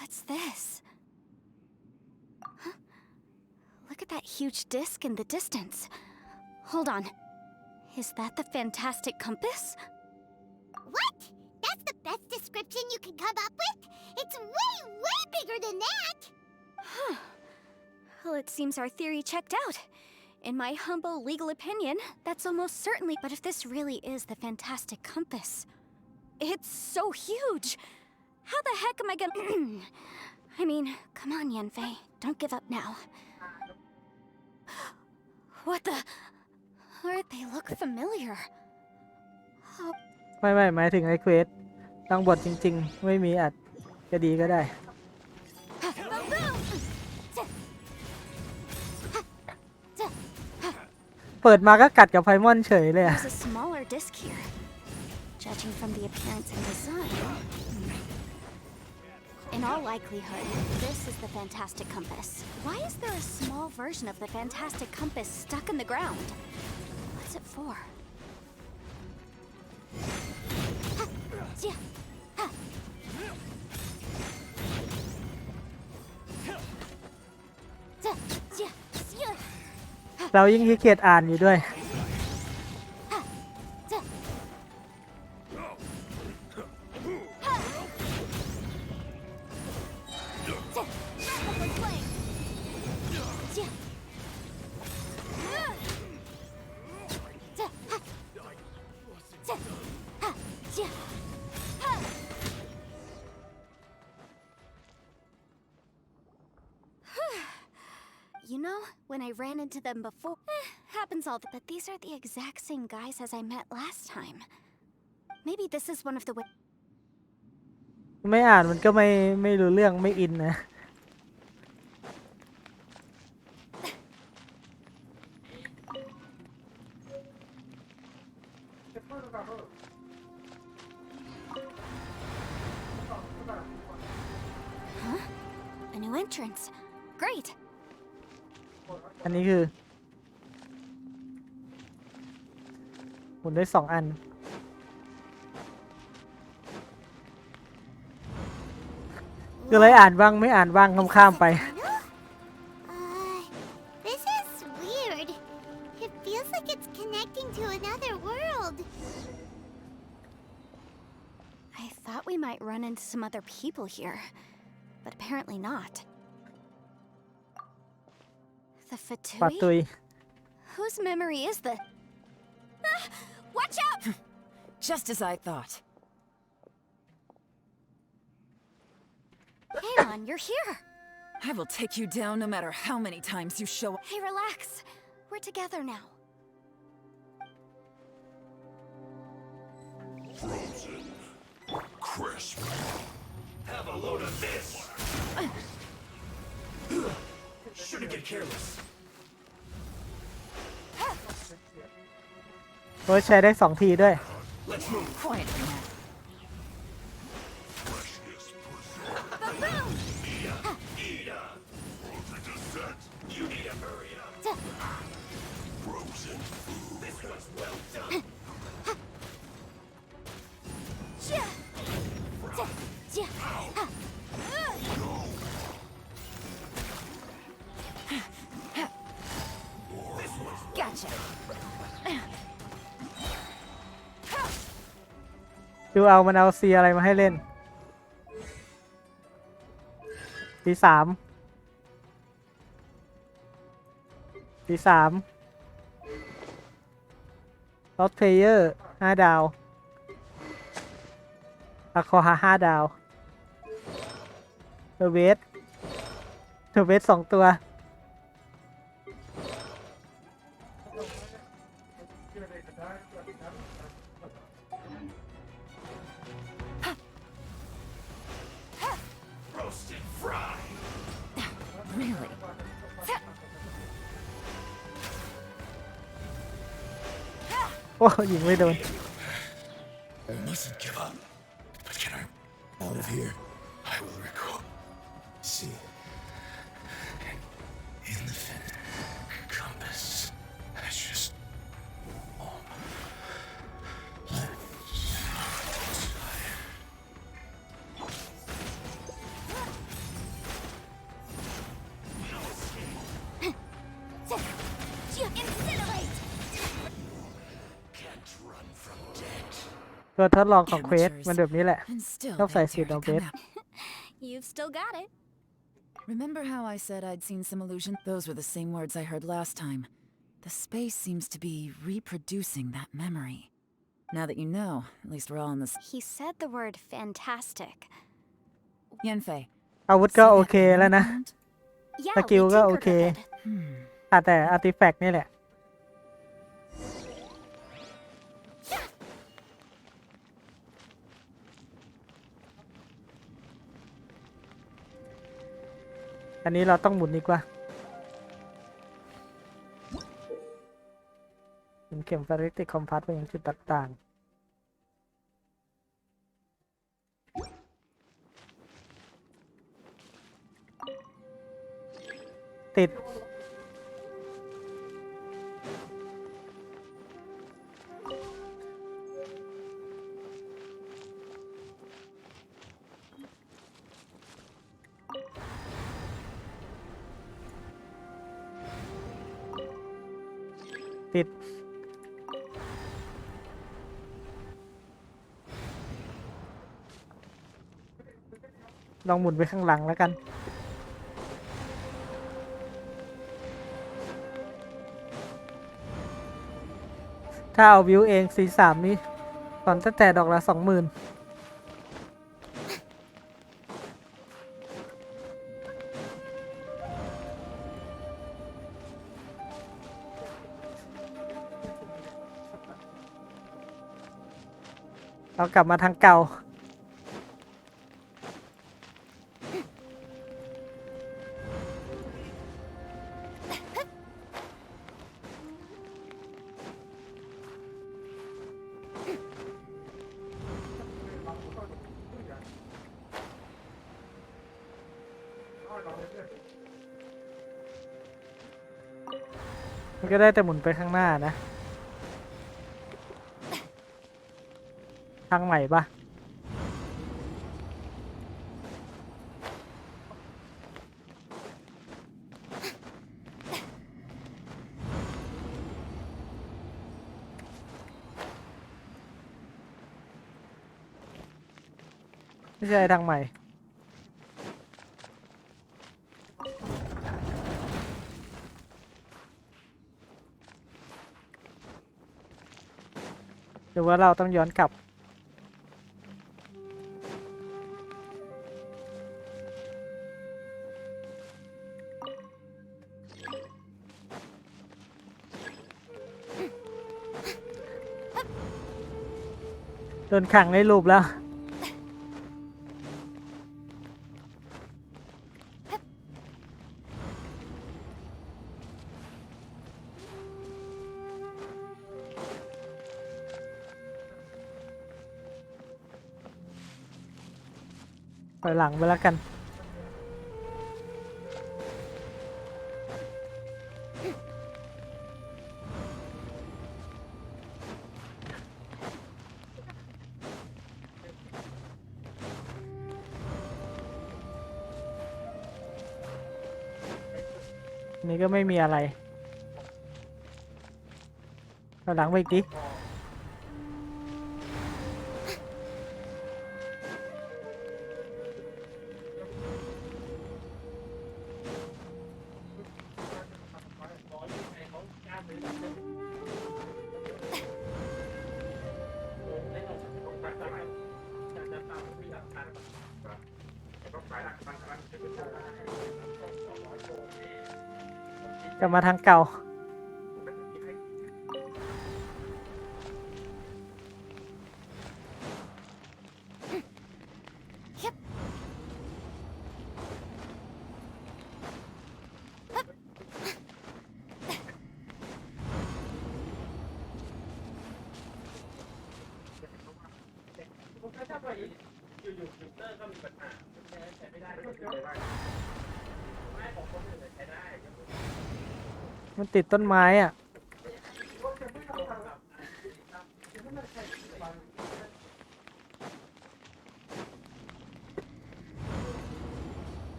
What's this? Huh? Look at that huge disc in the distance. Hold on. Is that the fantastic compass? What? That's the best description you can come up with? It's way, way bigger than that! Huh. Well, it seems our theory checked out. In my humble legal opinion, that's almost certainly. But if this really is the fantastic compass, it's so huge. How the heck am I gonna... I mean, come on, Yanfei. Don't give up now. What the... They look familiar. Oh. ไม่หมายถึงไอ้เควสต้องบทจริงๆไม่มีอัดก็ดีก็ได้ เปิดมาก็กัดกับไพมอนเฉยเลยอะ There's a smaller disc here. Judging from the appearance and design, in all likelihood, this is the fantastic compass. Why is there a small version of the fantastic compass stuck in the ground? What's it for? เรายิ่งขี้เกียจอ่านอยู่ด้วย You know, when I ran into them before, happens all the. But these are the exact same guys as I met last time. Maybe this is one of the. ไม่อ่านมันก็ไม่รู้เรื่องไม่อินนะ Huh? A new entrance. Great. อันนี้คือหมุนได้2 อันคืออะไรอ่านบ้างไม่อ่านบ้างข้ามๆไป This is weird. It feels like it's connecting to another world. I thought we might run into some other people here, but apparently not. The ปัด Fatui? ตุย Whose memory is the... Ah, watch out! Just as I thought. Hey, on, you're here. I will take you down no matter how many times you show up. Hey, relax. We're together now. Frozen. Crisp. Have a load of this. Shouldn't get careless. โอ้ยใช้ได้2 ทีด้วย Let's move. Quietly now. Frozen dessert. You need to hurry up. Frozen food. This one's well done. Gotcha. ดูเอามันเอาซีอะไรมาให้เล่นที3 สี3ลอสเพลเยอร์5 ดาวอะคอฮา5 ดาวเทเวส2 ตัวReally? โอ้ยิงไม่โดน I mustn't give up. But can I out of here? I will recall. See. In the fin compass. I just can't run from death. ตัวทดลองของเควสมันแบบนี้แหละ And still ชอบใส่ they สี dare ด to อกเบ come ส out. You've still got it. Remember how I said I'd seen some illusion? Those were the same words I heard last time. The space seems to be reproducing that memory. Now that you know, at least we're all in this. He said the word fantastic. Yanfei, อาวุธ see ก็ that โอเค item แล้วนะ around? Yeah, The we kill go tinkered okay. with it. ขาดแต่อาร์ติแฟกต์นี่แหละ อันนี้เราต้องหมุนดีกว่าหมุนเข็มฟาริติคอมพัสไปยังจุดต่างๆติด ติด ลองหมุนไปข้างหลังแล้วกัน ถ้าเอาวิวเอง C3 นี่ตอนตั้งแต่ดอกละ 20,000 เรากลับมาทางเก่า มันก็ได้แต่หมุนไปข้างหน้านะ ทางใหม่ปะไม่ใช่ทางใหม่ หรือว่าเราต้องย้อนกลับ โดนขังในรูปแล้ว ถอยหลังไปแล้วกัน นี่ก็ไม่มีอะไรถอยหลังไปอีกดิ ถ กลับมาทางเก่ามันติดต้นไม้อ่ะ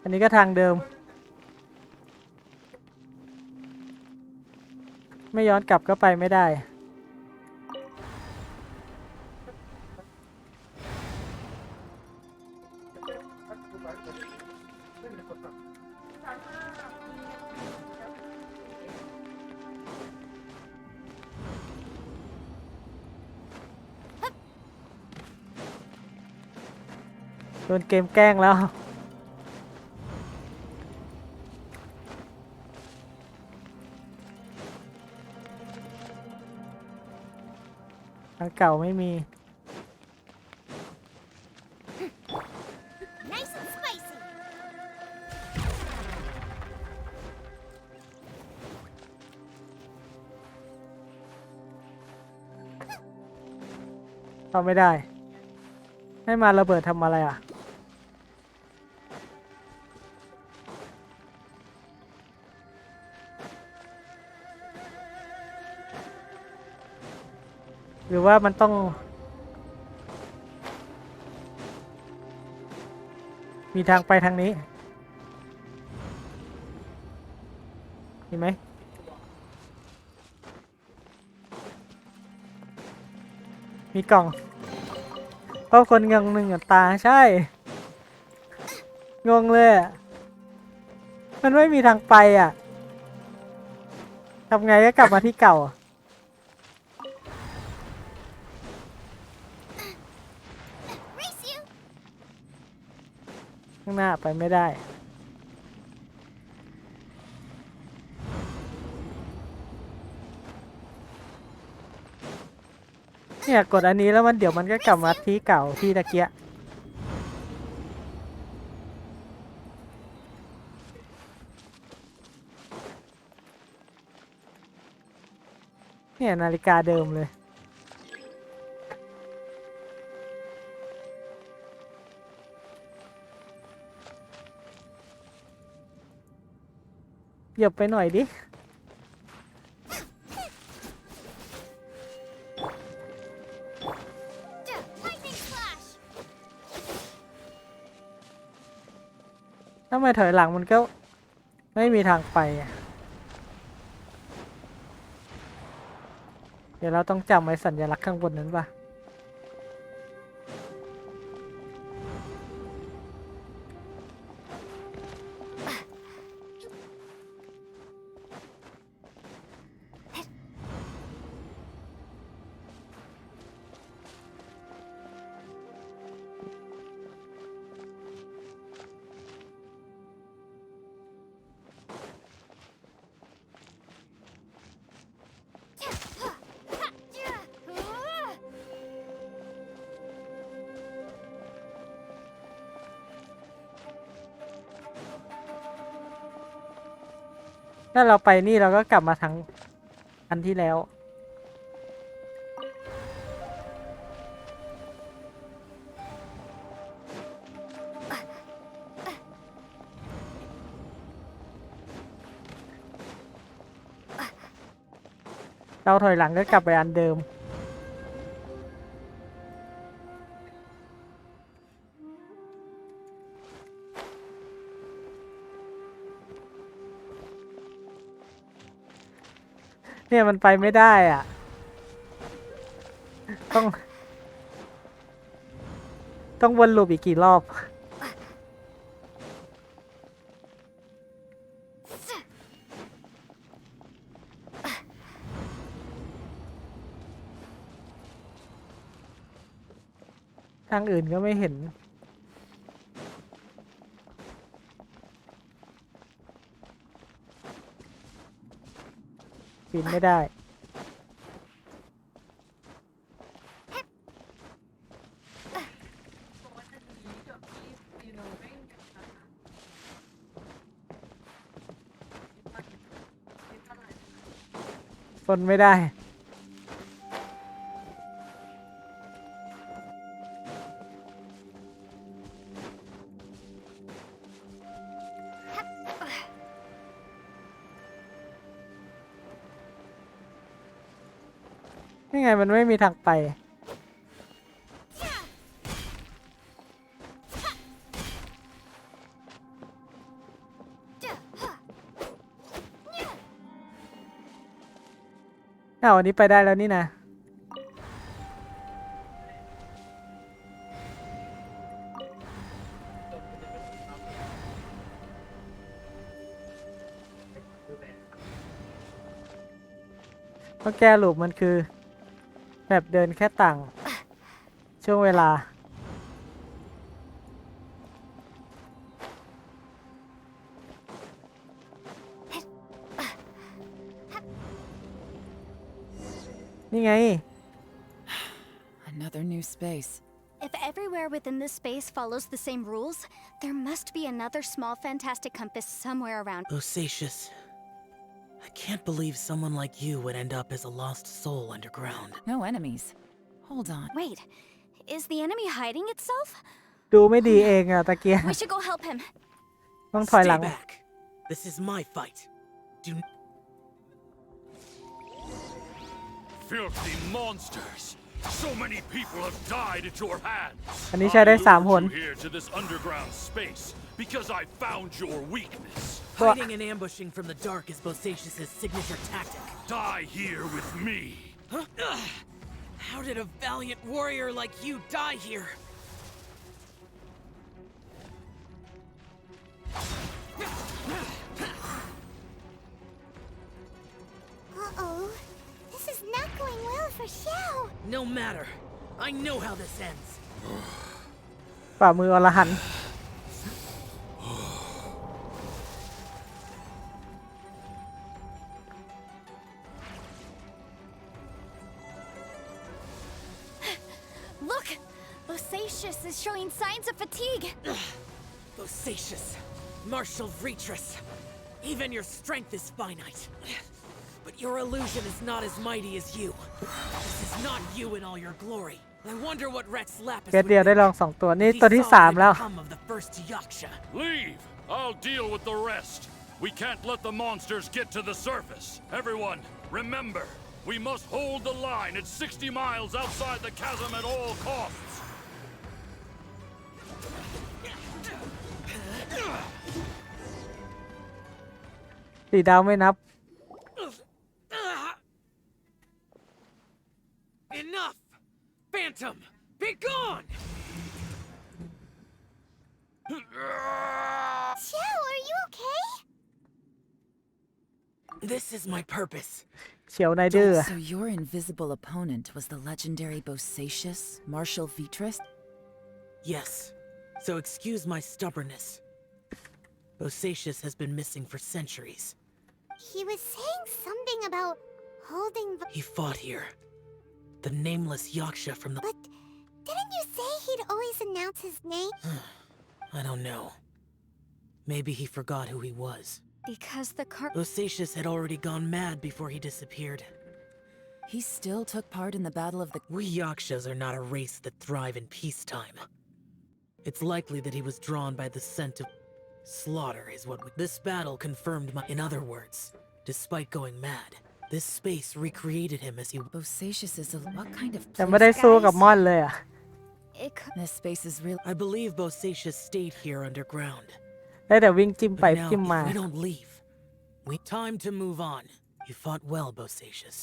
อันนี้ก็ทางเดิมไม่ย้อนกลับก็ไปไม่ได้โดนเกมแกล้งแล้วทางเก่าไม่มี Nice and spicy. เข้าไม่ได้ให้มาระเบิดทำอะไรอ่ะหรือว่ามันต้องมีทางไปทางนี้เห็นไหมมีกล่องเพราะคนงงหนึ่งตาใช่งงเลยอ่ะมันไม่มีทางไปอ่ะทำไงก็กลับมาที่เก่าข้างหน้าไปไม่ได้เนี่ยกดอันนี้แล้วมันเดี๋ยวมันก็กลับมาที่เก่าที่ตะเกียะเนี่ยนาฬิกาเดิมเลยเหยียบไปหน่อยดิถ้าไม่ถอยหลังมันก็ไม่มีทางไปอ่ะเดี๋ยวเราต้องจำไว้สัญลักษณ์ข้างบนนั้นป่ะถ้าเราไปนี่เราก็กลับมาทางอันที่แล้วเราถอยหลังก็กลับไปอันเดิมเนี่ยมันไปไม่ได้อ่ะต้องวนลูปอีกกี่รอบ างอื่นก็ไม่เห็นปีนไม่ได้ทนไม่ได้ยังไงมันไม่มีทางไปอันนี้ไปได้แล้วนี่นะเพราะแก้ลูปมันคือแบบเดินแค่ต่างช่วงเวลานี่ไง Another new space. If everywhere within this space follows the same rules, there must be another small fantastic compass somewhere around. Bosacius, I can't believe someone like you would end up as a lost soul underground. No enemies. Hold on. Wait, is the enemy hiding itself? ดูไม่ดีเองอะตะเกีย We should go help him. ต้องถอยหลั Stay ง back. This is my fight. Do Filthy monsters! So many people have died at your hands. อันนี้ใช้ได้3 หน Here to this underground space because I found your weakness. hiding and ambushing from the dark is Bosacius's signature tactic. Die here with me. Huh? How did a valiant warrior like you die here? Uh-oh. This is not going well for Xiao. No matter. I know how this ends. ฝ่ามืออรหันต์ Look! Bosacius is showing signs of fatigue. Bosacius, martial Vitris. Even your strength is finite. But your illusion is not as mighty as you. This is not you in all your glory. I wonder what Rex Lapis เกต would เดียวได้ลอง think 2 ตัวนี่ if he ตัวที่ saw what 3 แล้ว had come of the first Yaksha. Leave. I'll deal with the rest. We can't let the monsters get to the surface. Everyone, remember, we must hold the line at 60 miles outside the chasm at all costs. 4 ดาวไม่นับ Enough! Phantom, be gone! Xiao, are you okay? This is my purpose. เฉียวไนเดอร์ So your invisible opponent was the legendary Bosacius, Marshal Vitris? Yes, so excuse my stubbornness. Bosacius has been missing for centuries. He was saying something about holding the... He fought here. The nameless Yaksha from the... But didn't you say he'd always announce his name? I don't know. Maybe he forgot who he was. Because the Bosacius had already gone mad before he disappeared. He still took part in the Battle of the... We Yakshas are not a race that thrive in peacetime. It's likely that he was drawn by the scent of... Slaughter is what we... This battle confirmed my... In other words, despite going mad, this space recreated him as he... Bosacius is a... What kind of แต่ไม่ place? ได้สู้กับมอนเลยอะ It could... This space is real... I believe Bosacius stayed here underground. ได้แต่วิ่งจิ้มไป But now, จิ้มมา if we don't leave, time to move on. You fought well, Bosacius.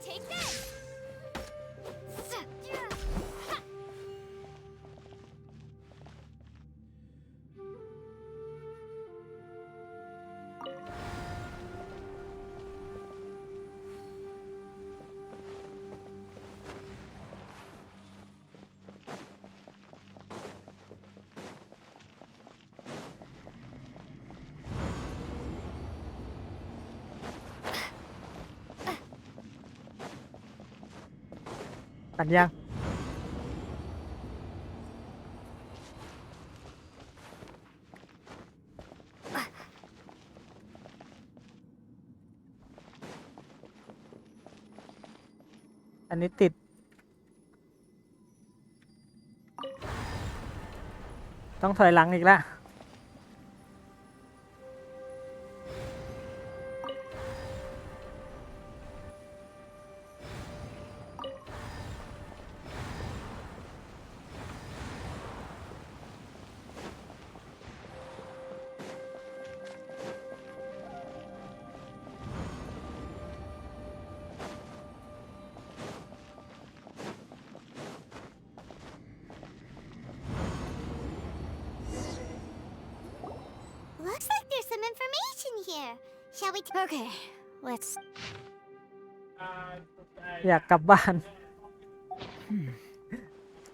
Take that! เ อ่านยังอันนี้ติดต้องถอยหลังอีกแล้วLooks like there's some information here. Shall we? Okay, let's. อยากกลับบ้าน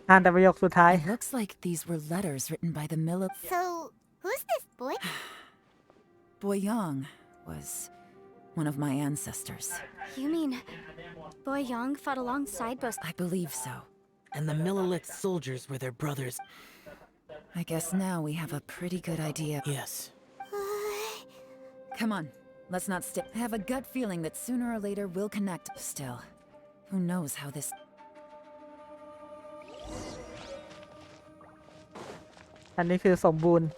อ่านแต่ประโยคสุดท้าย It looks like these were letters written by the Maleewm. So, who's this boy? Boyang was one of my ancestors. You mean Boyang fought alongside both? I believe so. And the Millelith soldiers were their brothers. I guess now we have a pretty good idea. Yes. Come on, let's not stay. I have a gut feeling that sooner or later we'll connect. Still, who knows how this. อันนี้คือสมบูรณ์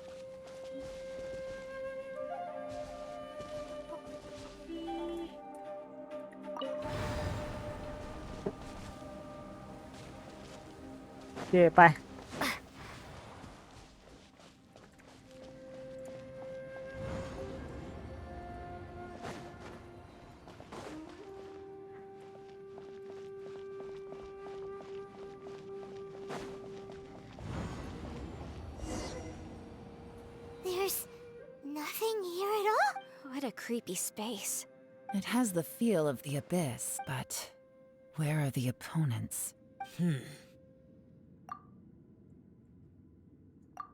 โอเคไป There's nothing here at all. What a creepy space. It has the feel of the abyss, but where are the opponents?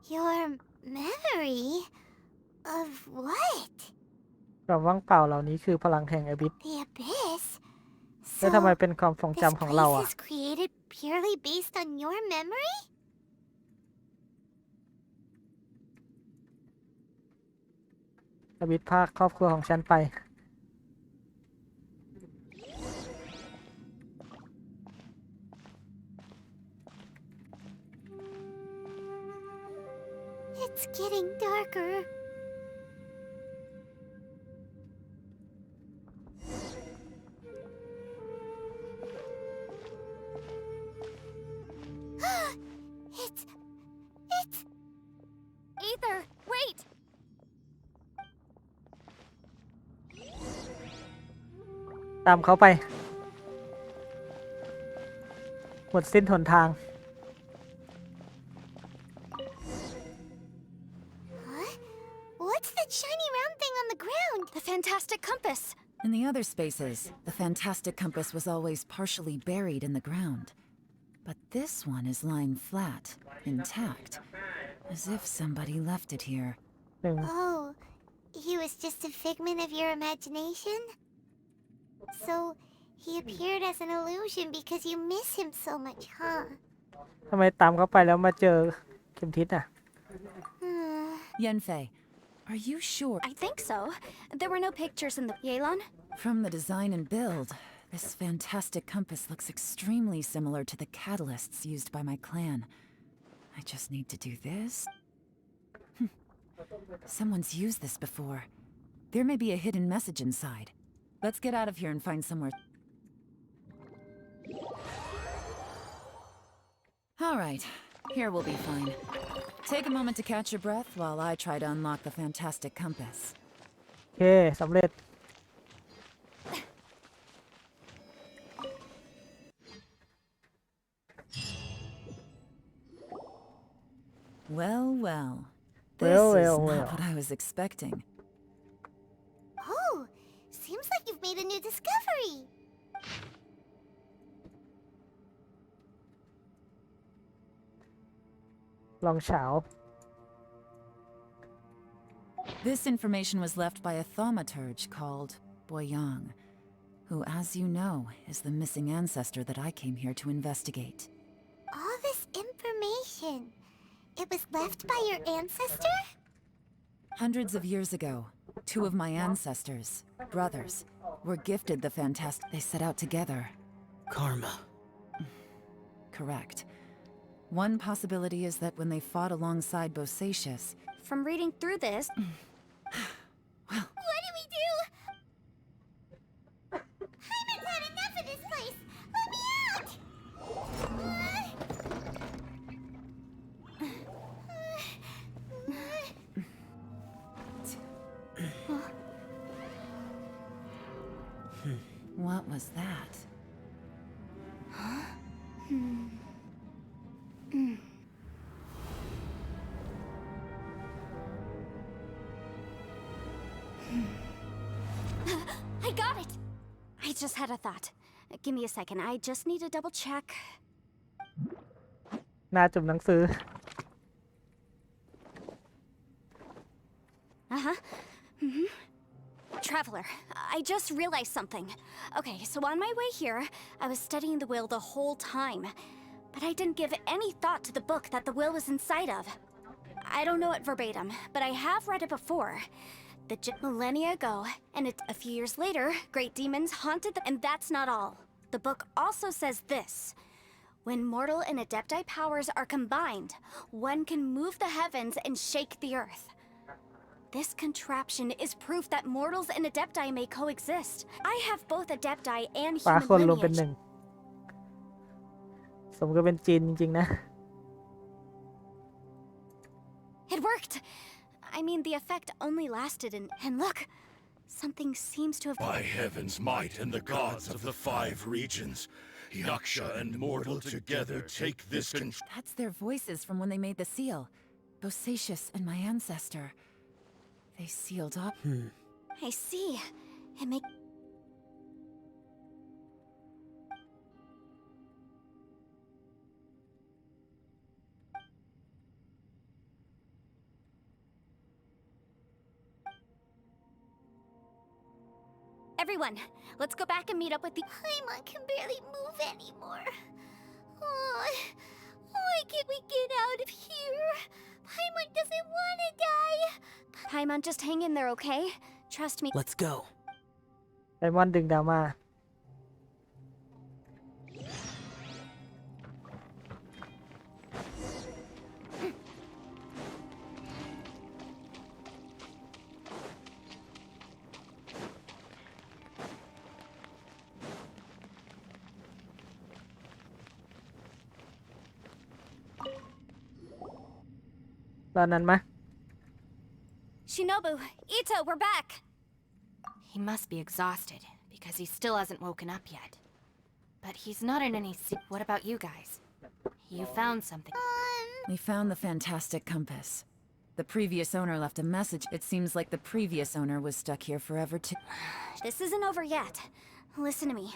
Your memory of what? ความว่างเปล่าเหล่านี้คือพลังแห่งอบิส The abyss. แล้วทำไม So, เป็นความทรง this จำของเรา place อ่ะ is created purely based on your memory? อบิสพาครอบครัวของฉันไป It's getting darker. It's... Ether, wait! ตามเขาไป หมดสิ้นหนทาง Huh? What's that shiny round thing on the ground? The fantastic compass! In the other spaces, the fantastic compass was always partially buried in the ground. But this one is lying flat, intact, as if somebody left it here. Oh, he was just a figment of your imagination? So, he appeared as an illusion because you miss him so much, huh? ทำไมตามเขาไปแล้วมาเจอเข็มทิศอ่ะ Yanfei, are you sure? I think so. There were no pictures in the Yelan? From the design and build, this fantastic compass looks extremely similar to the catalysts used by my clan. I just need to do this. Someone's used this before. There may be a hidden message inside. Let's get out of here and find somewhere. All right, here we'll be fine. Take a moment to catch your breath while I try to unlock the fantastic compass. โอเคสำเร็จ Well, well. Well, This is well, not well. what I was expecting. Oh, seems like you've made a new discovery. ลองเฉา This information was left by a thaumaturge called Boyang. who, as you know, is the missing ancestor that I came here to investigate. All this information. It was left by your ancestor? Hundreds of years ago, two of my ancestors, brothers, were gifted the fantastic. They set out together. Karma. Correct. One possibility is that when they fought alongside Bosacius... From reading through this, What do we do? Hyman's had enough of this place! Let me out! What was that? I got it! I just had a thought. Give me a second, I just need to double check. หน้าจุ่มหนังสือ Uh-huh. Traveler, I just realized something. Okay, so on my way here, I was studying the will the whole time. But I didn't give any thought to the book that the will was inside of. I don't know it verbatim, but I have read it before. Millennia ago, and a few years later, great demons haunted them, and that's not all. The book also says this. When mortal and adepti powers are combined, one can move the heavens and shake the earth. This contraption is proof that mortals and adepti may coexist. I have both adepti and ฟ้า human คนรวมเป็นห lineage. นึ่ง สมกับเป็นจีนจริงๆนะ It worked! I mean, the effect only lasted and look, something seems to have... By heaven's might and the gods of the 5 regions, Yaksha and mortal together take this That's their voices from when they made the seal. Bosacius and my ancestor. They sealed up. I see. It makes... Everyone, let's go back and meet up with the... Hyman can barely move anymore. Oh, why can't we get out of here? Hyman doesn't want to die. Paimon, just hang in there, okay? Trust me. Let's go. ไดมอนด์ดึงดาวมา ตอนนั้นมะ Shinobu, Ito, we're back! He must be exhausted, because he still hasn't woken up yet. But he's not in any... What about you guys? You found something. We found the fantastic compass. The previous owner left a message. It seems like the previous owner was stuck here forever too. This isn't over yet. Listen to me.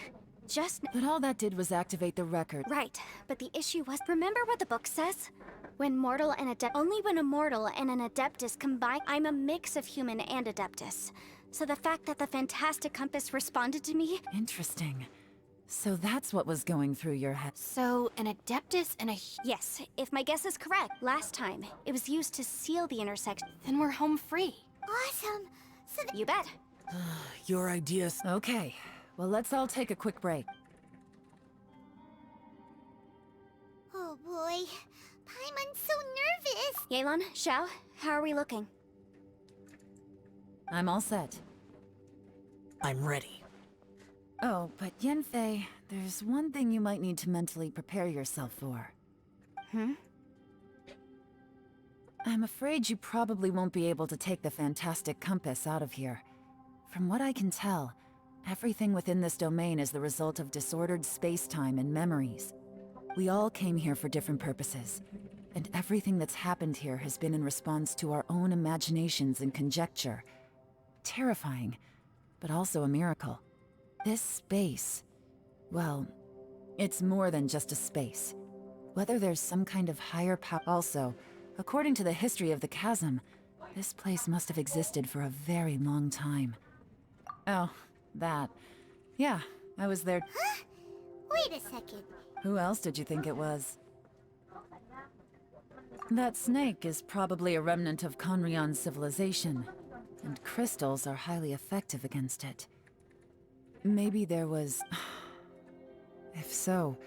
But all that did was activate the record. Right, but the issue was... Remember what the book says? When mortal and adept... Only when a mortal and an adeptus combine... I'm a mix of human and adeptus. So the fact that the fantastic compass responded to me... Interesting. So that's what was going through your head. So, an adeptus and a... Yes, if my guess is correct. Last time, it was used to seal the intersection. Then we're home free. Awesome. So You bet. Your ideas. Okay, well, let's all take a quick break. Oh boy. Paimon's so nervous. Yelan, Xiao, how are we looking? I'm all set. I'm ready. Oh, but Yanfei, there's one thing you might need to mentally prepare yourself for. I'm afraid you probably won't be able to take the fantastic compass out of here. From what I can tell, everything within this domain is the result of disordered space-time and memories. We all came here for different purposes, and everything that's happened here has been in response to our own imaginations and conjecture. Terrifying, but also a miracle. This space, well, it's more than just a space. Whether there's some kind of higher power... Also, according to the history of the chasm, this place must have existed for a very long time. Oh, that. Yeah, I was there. Wait a second. Who else did you think it was? That snake is probably a remnant of Conrion's civilization, and crystals are highly effective against it. Maybe there was... If so...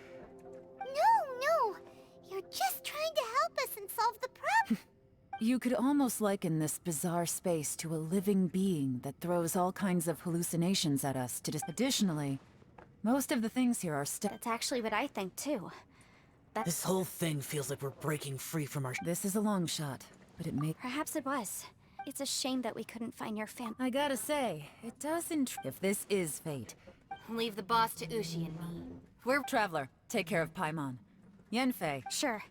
No. You're just trying to help us and solve the problem. You could almost liken this bizarre space to a living being that throws all kinds of hallucinations at us to Additionally, most of the things here are That's actually what I think, too. This whole thing feels like we're breaking free from our... This is a long shot, but it may... Perhaps it was. It's a shame that we couldn't find your family. I gotta say, it does If this is fate... Leave the boss to Ushi and me. We're... Traveler, take care of Paimon. Yenfei. Sure.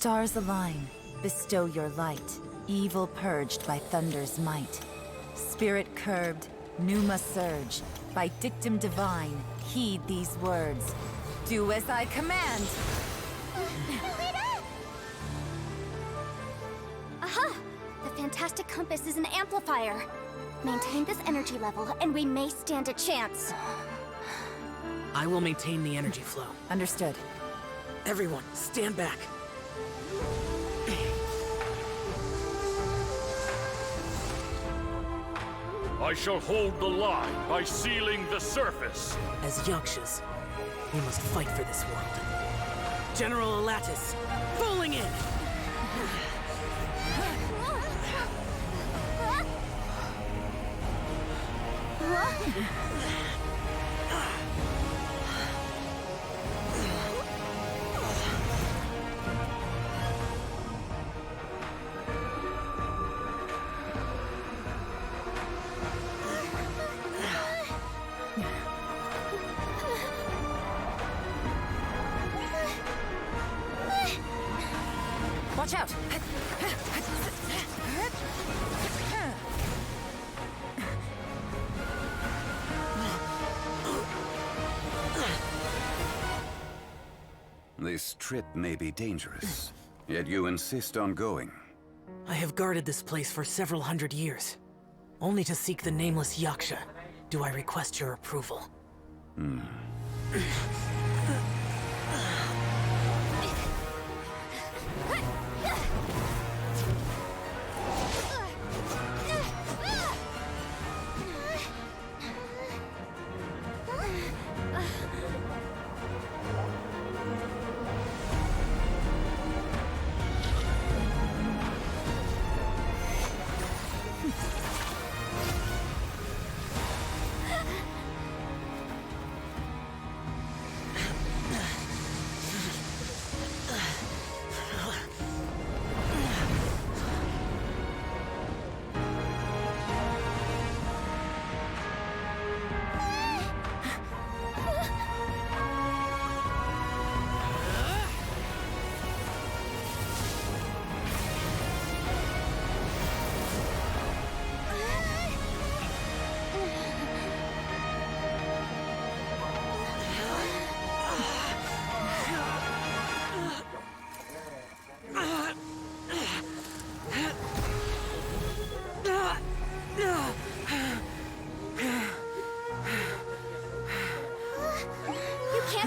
Stars align, bestow your light. Evil purged by thunder's might. Spirit curbed, pneuma surge. By dictum divine, heed these words. Do as I command! Aha! The fantastic compass is an amplifier. Maintain this energy level, and we may stand a chance. I will maintain the energy flow. Understood. Everyone, stand back. I shall hold the line by sealing the surface. As Yakshas, we must fight for this world. General Alatus, falling in! Watch out! This trip may be dangerous, yet you insist on going. I have guarded this place for several hundred years, only to seek the nameless Yaksha. Do I request your approval?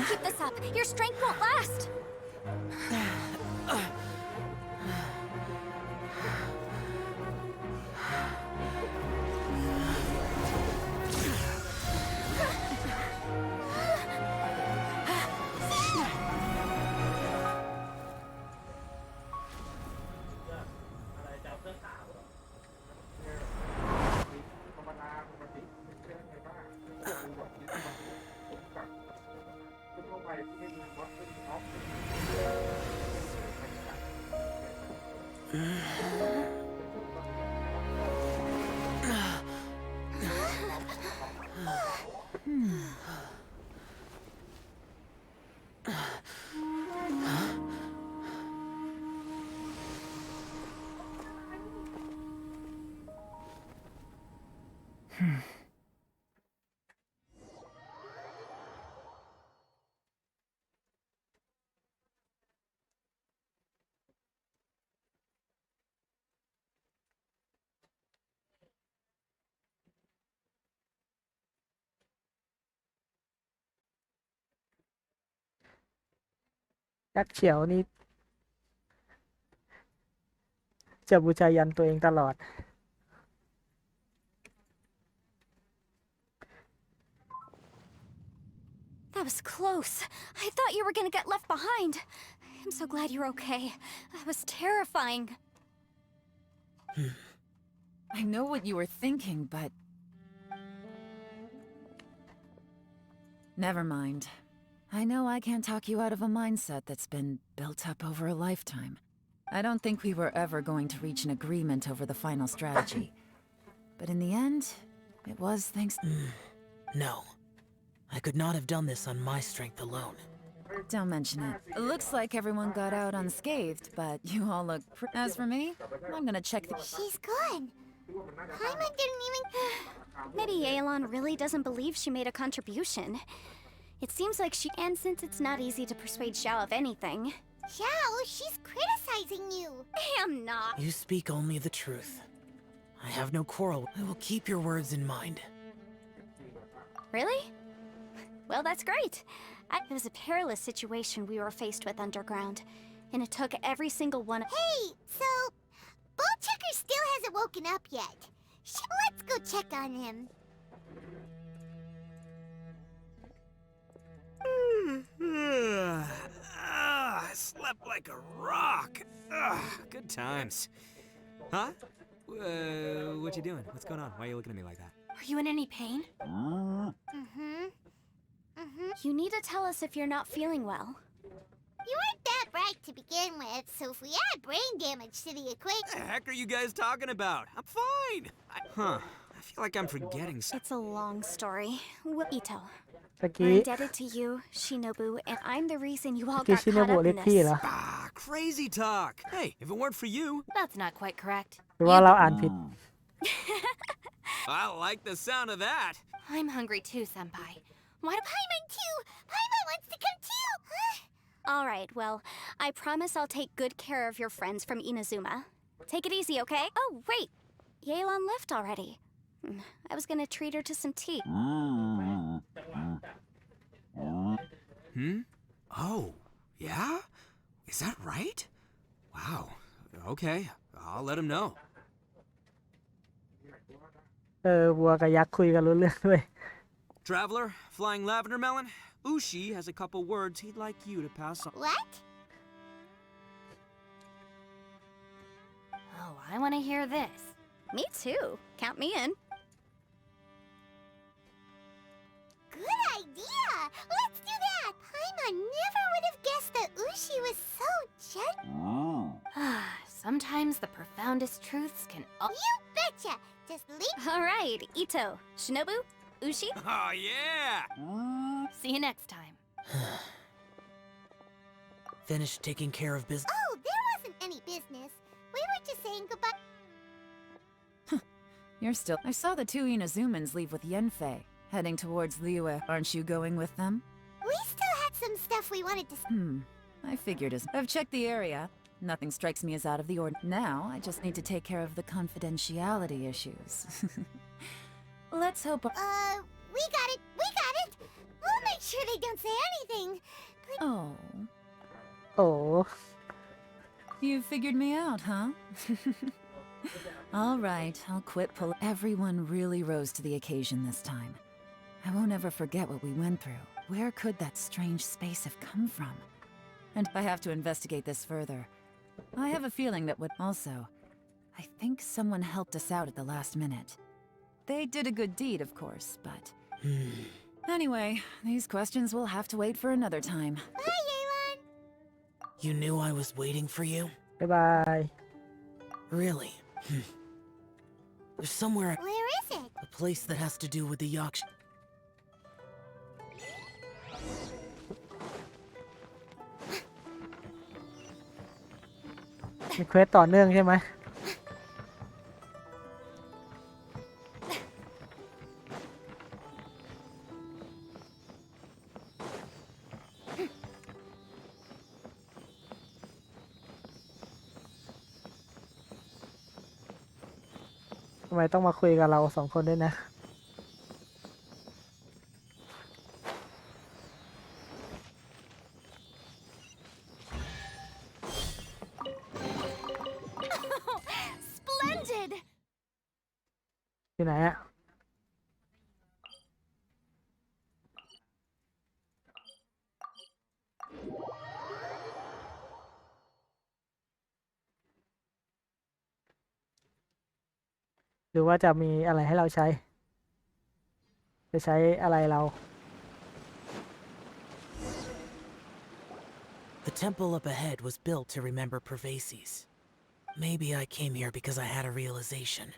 Keep this up. Your strength won't last. ยักษ์เฉียวนี่จะบูชายันตัวเองตลอด That was close. I thought you were gonna get left behind. I'm so glad you're okay. That was terrifying. I know what you were thinking, but... Never mind. I know I can't talk you out of a mindset that's been built up over a lifetime. I don't think we were ever going to reach an agreement over the final strategy. But in the end, it was thanks... No. I could not have done this on my strength alone. Don't mention it. It looks like everyone got out unscathed, but you all look... As for me, I'm gonna check the... She's gone. Paimon didn't even... Maybe Yelan really doesn't believe she made a contribution. It seems like she... And since it's not easy to persuade Xiao of anything... Xiao, she's criticizing you. I am not. You speak only the truth. I have no quarrel. I will keep your words in mind. Really? Well, that's great. It was a perilous situation we were faced with underground, and it took every single one. Hey, so... Ballchecker still hasn't woken up yet. Let's go check on him. I slept like a rock. Good times. Huh? What you doing? What's going on? Why are you looking at me like that? Are you in any pain? You need to tell us if you're not feeling well. You weren't that bright to begin with, so if we add brain damage to the equation... What the heck are you guys talking about? I'm fine. I feel like I'm forgetting something. It's a long story. Ito, ตะ we're กี้ indebted to you, Shinobu, and I'm the reason you all ตะกี้ got ชิโน caught บุ up เรี in ยกพี่เหร this. อ Crazy talk. Hey, if it weren't for you... That's not quite correct. หรือว่าเราอ่านผิด I like the sound of that. I'm hungry too, Senpai. Why do Paimon too! Paimon wants to come too! All right, well, I promise I'll take good care of your friends from Inazuma. Take it easy, okay? Oh, wait. Yelan left already. I was gonna treat her to some tea. Oh, yeah? Is that right? Wow. Okay, I'll let him know. วัวกับยักษ์คุยกันรู้เรื่องด้วย Traveler, flying lavender melon, Ushi has a couple words he'd like you to pass on. What? Oh, I want to hear this. Me too. Count me in. Good idea! Let's do that! Paimon never would have guessed that Ushi was so gentle. Sometimes the profoundest truths can... You betcha! Just leave... All right, Ito, Shinobu, Ushi. Oh, yeah! See you next time. Finished taking care of business. Oh, there wasn't any business. We were just saying goodbye. You're still... I saw the two Inazumans leave with Yenfei, heading towards Liyue. Aren't you going with them? We still had some stuff we wanted to... I figured as... I've checked the area. Nothing strikes me as out of the ordinary. Now, I just need to take care of the confidentiality issues. Let's hope... We got it! We got it! We'll make sure they don't say anything. Oh. โอ้ You figured me out, huh? All right, I'll quit pull. Everyone really rose to the occasion this time. I won't ever forget what we went through. Where could that strange space have come from? And I have to investigate this further. I have a feeling that would also... I think someone helped us out at the last minute. They did a good deed, of course, but... Anyway, these questions will have to wait for another time. Bye, Yelan! You knew I was waiting for you? บ๊ายบาย Really? There's somewhere... Where is it? A place that has to do with the Yaksh... มีเควสต่อเนื่องใช่ไหม ทำไมต้องมาคุยกับเราสองคนด้วยนะ อยู่ไหนอะหรือว่าจะมีอะไรให้เราใช้ จะใช้อะไรเรา The temple up ahead was built to remember Pervases. Maybe I came here because I had a realization.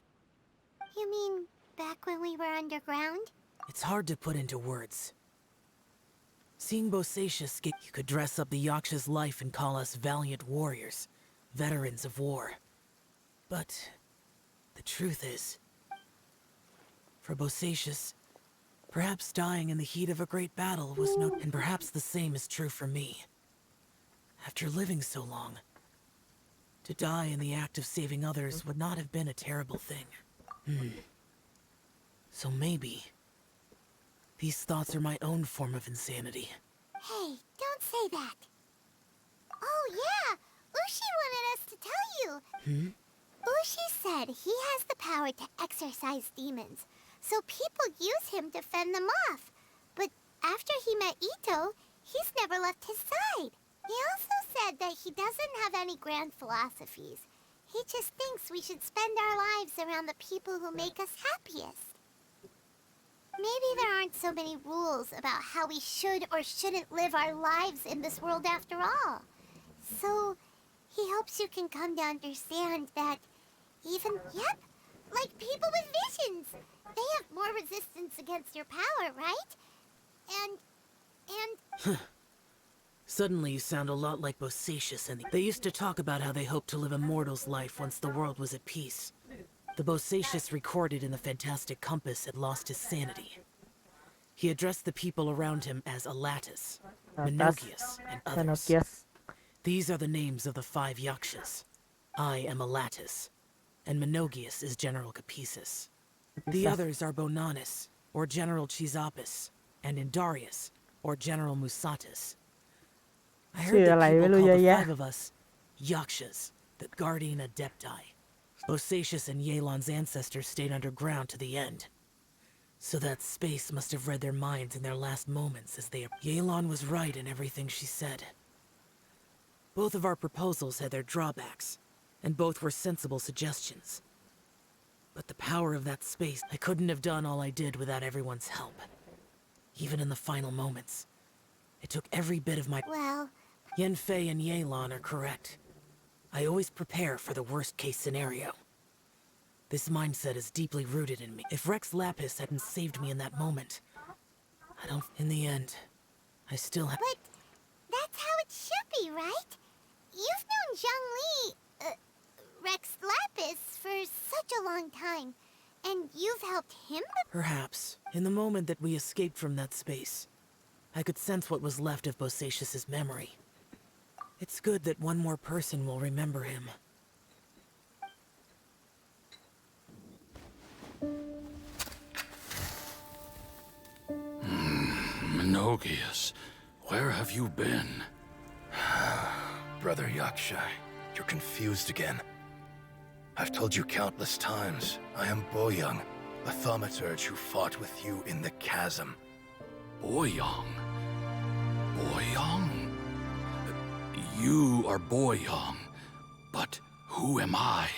You mean back when we were underground? It's hard to put into words. Seeing Bosacius get, you could dress up the Yaksha's life and call us valiant warriors, veterans of war. But the truth is, for Bosacius, perhaps dying in the heat of a great battle was no... And perhaps the same is true for me. After living so long, to die in the act of saving others would not have been a terrible thing. So maybe these thoughts are my own form of insanity. Hey, don't say that. Oh yeah, Ushi wanted us to tell you. Ushi said he has the power to exorcise demons, so people use him to fend them off. But after he met Ito, he's never left his side. He also said that he doesn't have any grand philosophies. He just thinks we should spend our lives around the people who make us happiest. Maybe there aren't so many rules about how we should or shouldn't live our lives in this world after all. So, he hopes you can come to understand that even, like people with visions, they have more resistance against your power, right? And... Suddenly you sound a lot like Bosacius and they used to talk about how they hoped to live a mortal's life once the world was at peace. The Bosacius recorded in the Fantastic Compass had lost his sanity. He addressed the people around him as Alatus, Menogius, and others. These are the names of the 5 Yakshas. I am Alatus, and Menogius is General Capisis. The others are Bonanis, or General Chisapis, and Indarius, or General Musatus. I heard that people call the 5 of us Yakshas, the Guardian Adepti. Bosacius and Yelan's ancestors stayed underground to the end. So that space must have read their minds in their last moments as they... Yelan was right in everything she said. Both of our proposals had their drawbacks, and both were sensible suggestions. But the power of that space, I couldn't have done all I did without everyone's help. Even in the final moments. It took every bit of my... Well... Yenfei and Yelan are correct. I always prepare for the worst-case scenario. This mindset is deeply rooted in me. If Rex Lapis hadn't saved me in that moment, I don't... In the end, I still have... But that's how it should be, right? You've known Zhang Li, Rex Lapis, for such a long time, and you've helped him? Perhaps. In the moment that we escaped from that space, I could sense what was left of Bosacius's memory. It's good that one more person will remember him. Menogius, where have you been? Brother Yaksha, you're confused again. I've told you countless times, I am Boyoung, a thaumaturge who fought with you in the chasm. Boyoung? Boyoung? You are Boyoung, but who am I?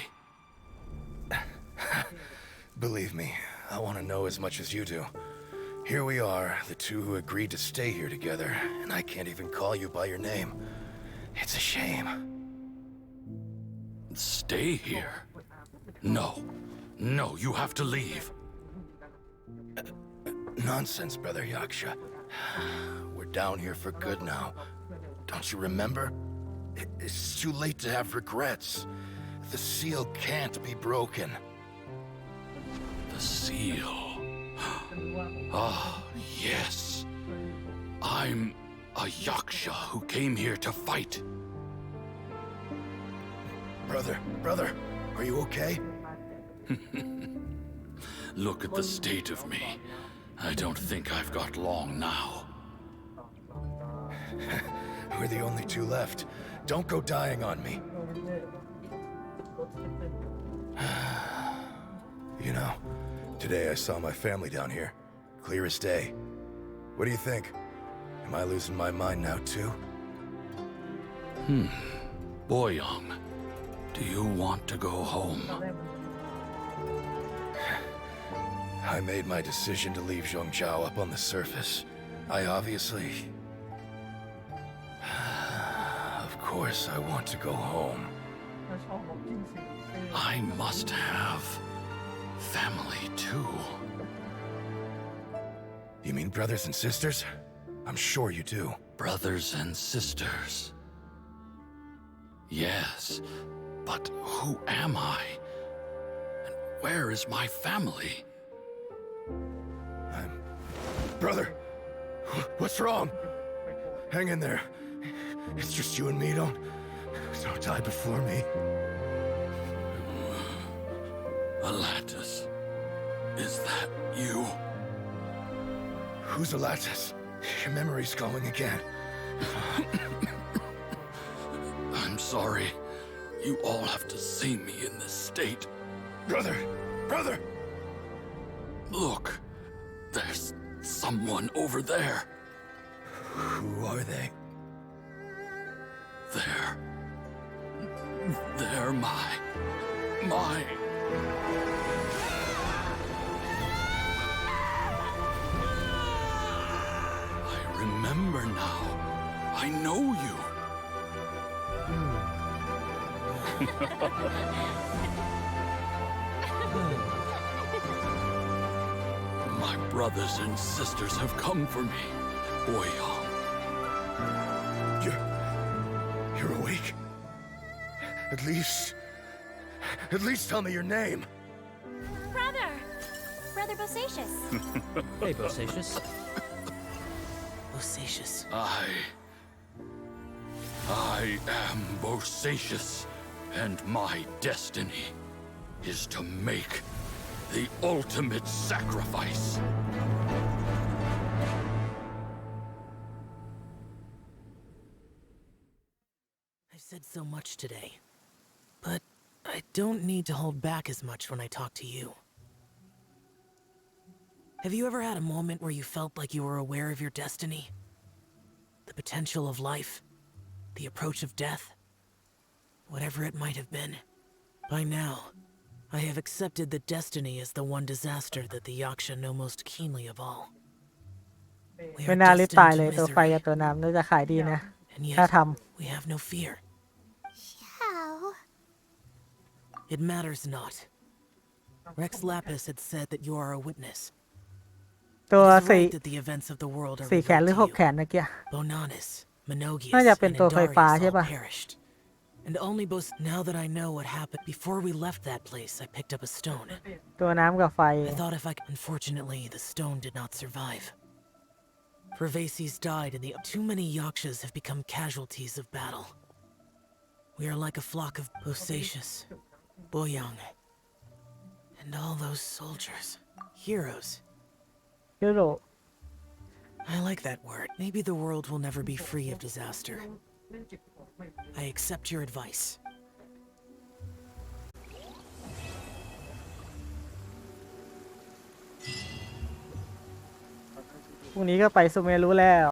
Believe me, I want to know as much as you do. Here we are, the two who agreed to stay here together, and I can't even call you by your name. It's a shame. Stay here? No. No, you have to leave. Nonsense, Brother Yaksha. We're down here for good now. Don't you remember? It's too late to have regrets. The seal can't be broken. The seal. Ah, yes. I'm a Yaksha who came here to fight. Brother, are you okay? Look at the state of me. I don't think I've got long now. We're the only two left. Don't go dying on me. You know, Today I saw my family down here. Clear as day. What do you think? Am I losing my mind now too? Boyang, do you want to go home? I made my decision to leave Zhongzhou up on the surface. I obviously... Of course I want to go home. I must have family too. You mean brothers and sisters? I'm sure you do. Brothers and sisters. Yes, but who am I? And where is my family? Brother, what's wrong? Hang in there. It's just you and me. Don't die before me. Alatus, is that you? Who's Alatus? Your memory's going again. I'm sorry. You all have to see me in this state. Brother! Look, there's someone over there. Who are they? They're my... I remember now. I know you. My brothers and sisters have come for me, Boyang. You're awake? At least tell me your name. Brother Bosacious. Hey, Bosacious. Bosacious. I am Bosacious, and my destiny is to make the ultimate sacrifice. I've said so much today, but I don't need to hold back as much when I talk to you. Have you ever had a moment where you felt like you were aware of your destiny? The potential of life? The approach of death? Whatever it might have been. By now, I have accepted that destiny is the one disaster that the Yaksha know most keenly of all. We ไม่ are น่ารีบตาย destined เลย to ตัวไฟ misery, กับตัวน้ำน่าจะขายดีนะ and ถ้า yet ท we have no fear. How? It matters not. Rex Lapis had said that you are a witness. ำตัว It is สี right that the events of the world are 4 แขน revealed หรือ to 6 you. แขนเมื่อกี้ Bonanis, Minogius, น่าจะเป็น and ตัวไฟฟ้า Indarius ใช่ all ป่ะ perished. And only now that I know what happened, before we left that place, I picked up a stone. ตัวน้ำกับไฟ I thought if I could... Unfortunately, the stone did not survive. Pervases died and too many Yakshas have become casualties of battle. We are like a flock of Bosacious, Boyang, and all those soldiers. Heroes. ยุโรป I like that word. Maybe the world will never be free of disaster. I accept your advice. พรุ่งนี้ก็ไปซูเมรุแล้ว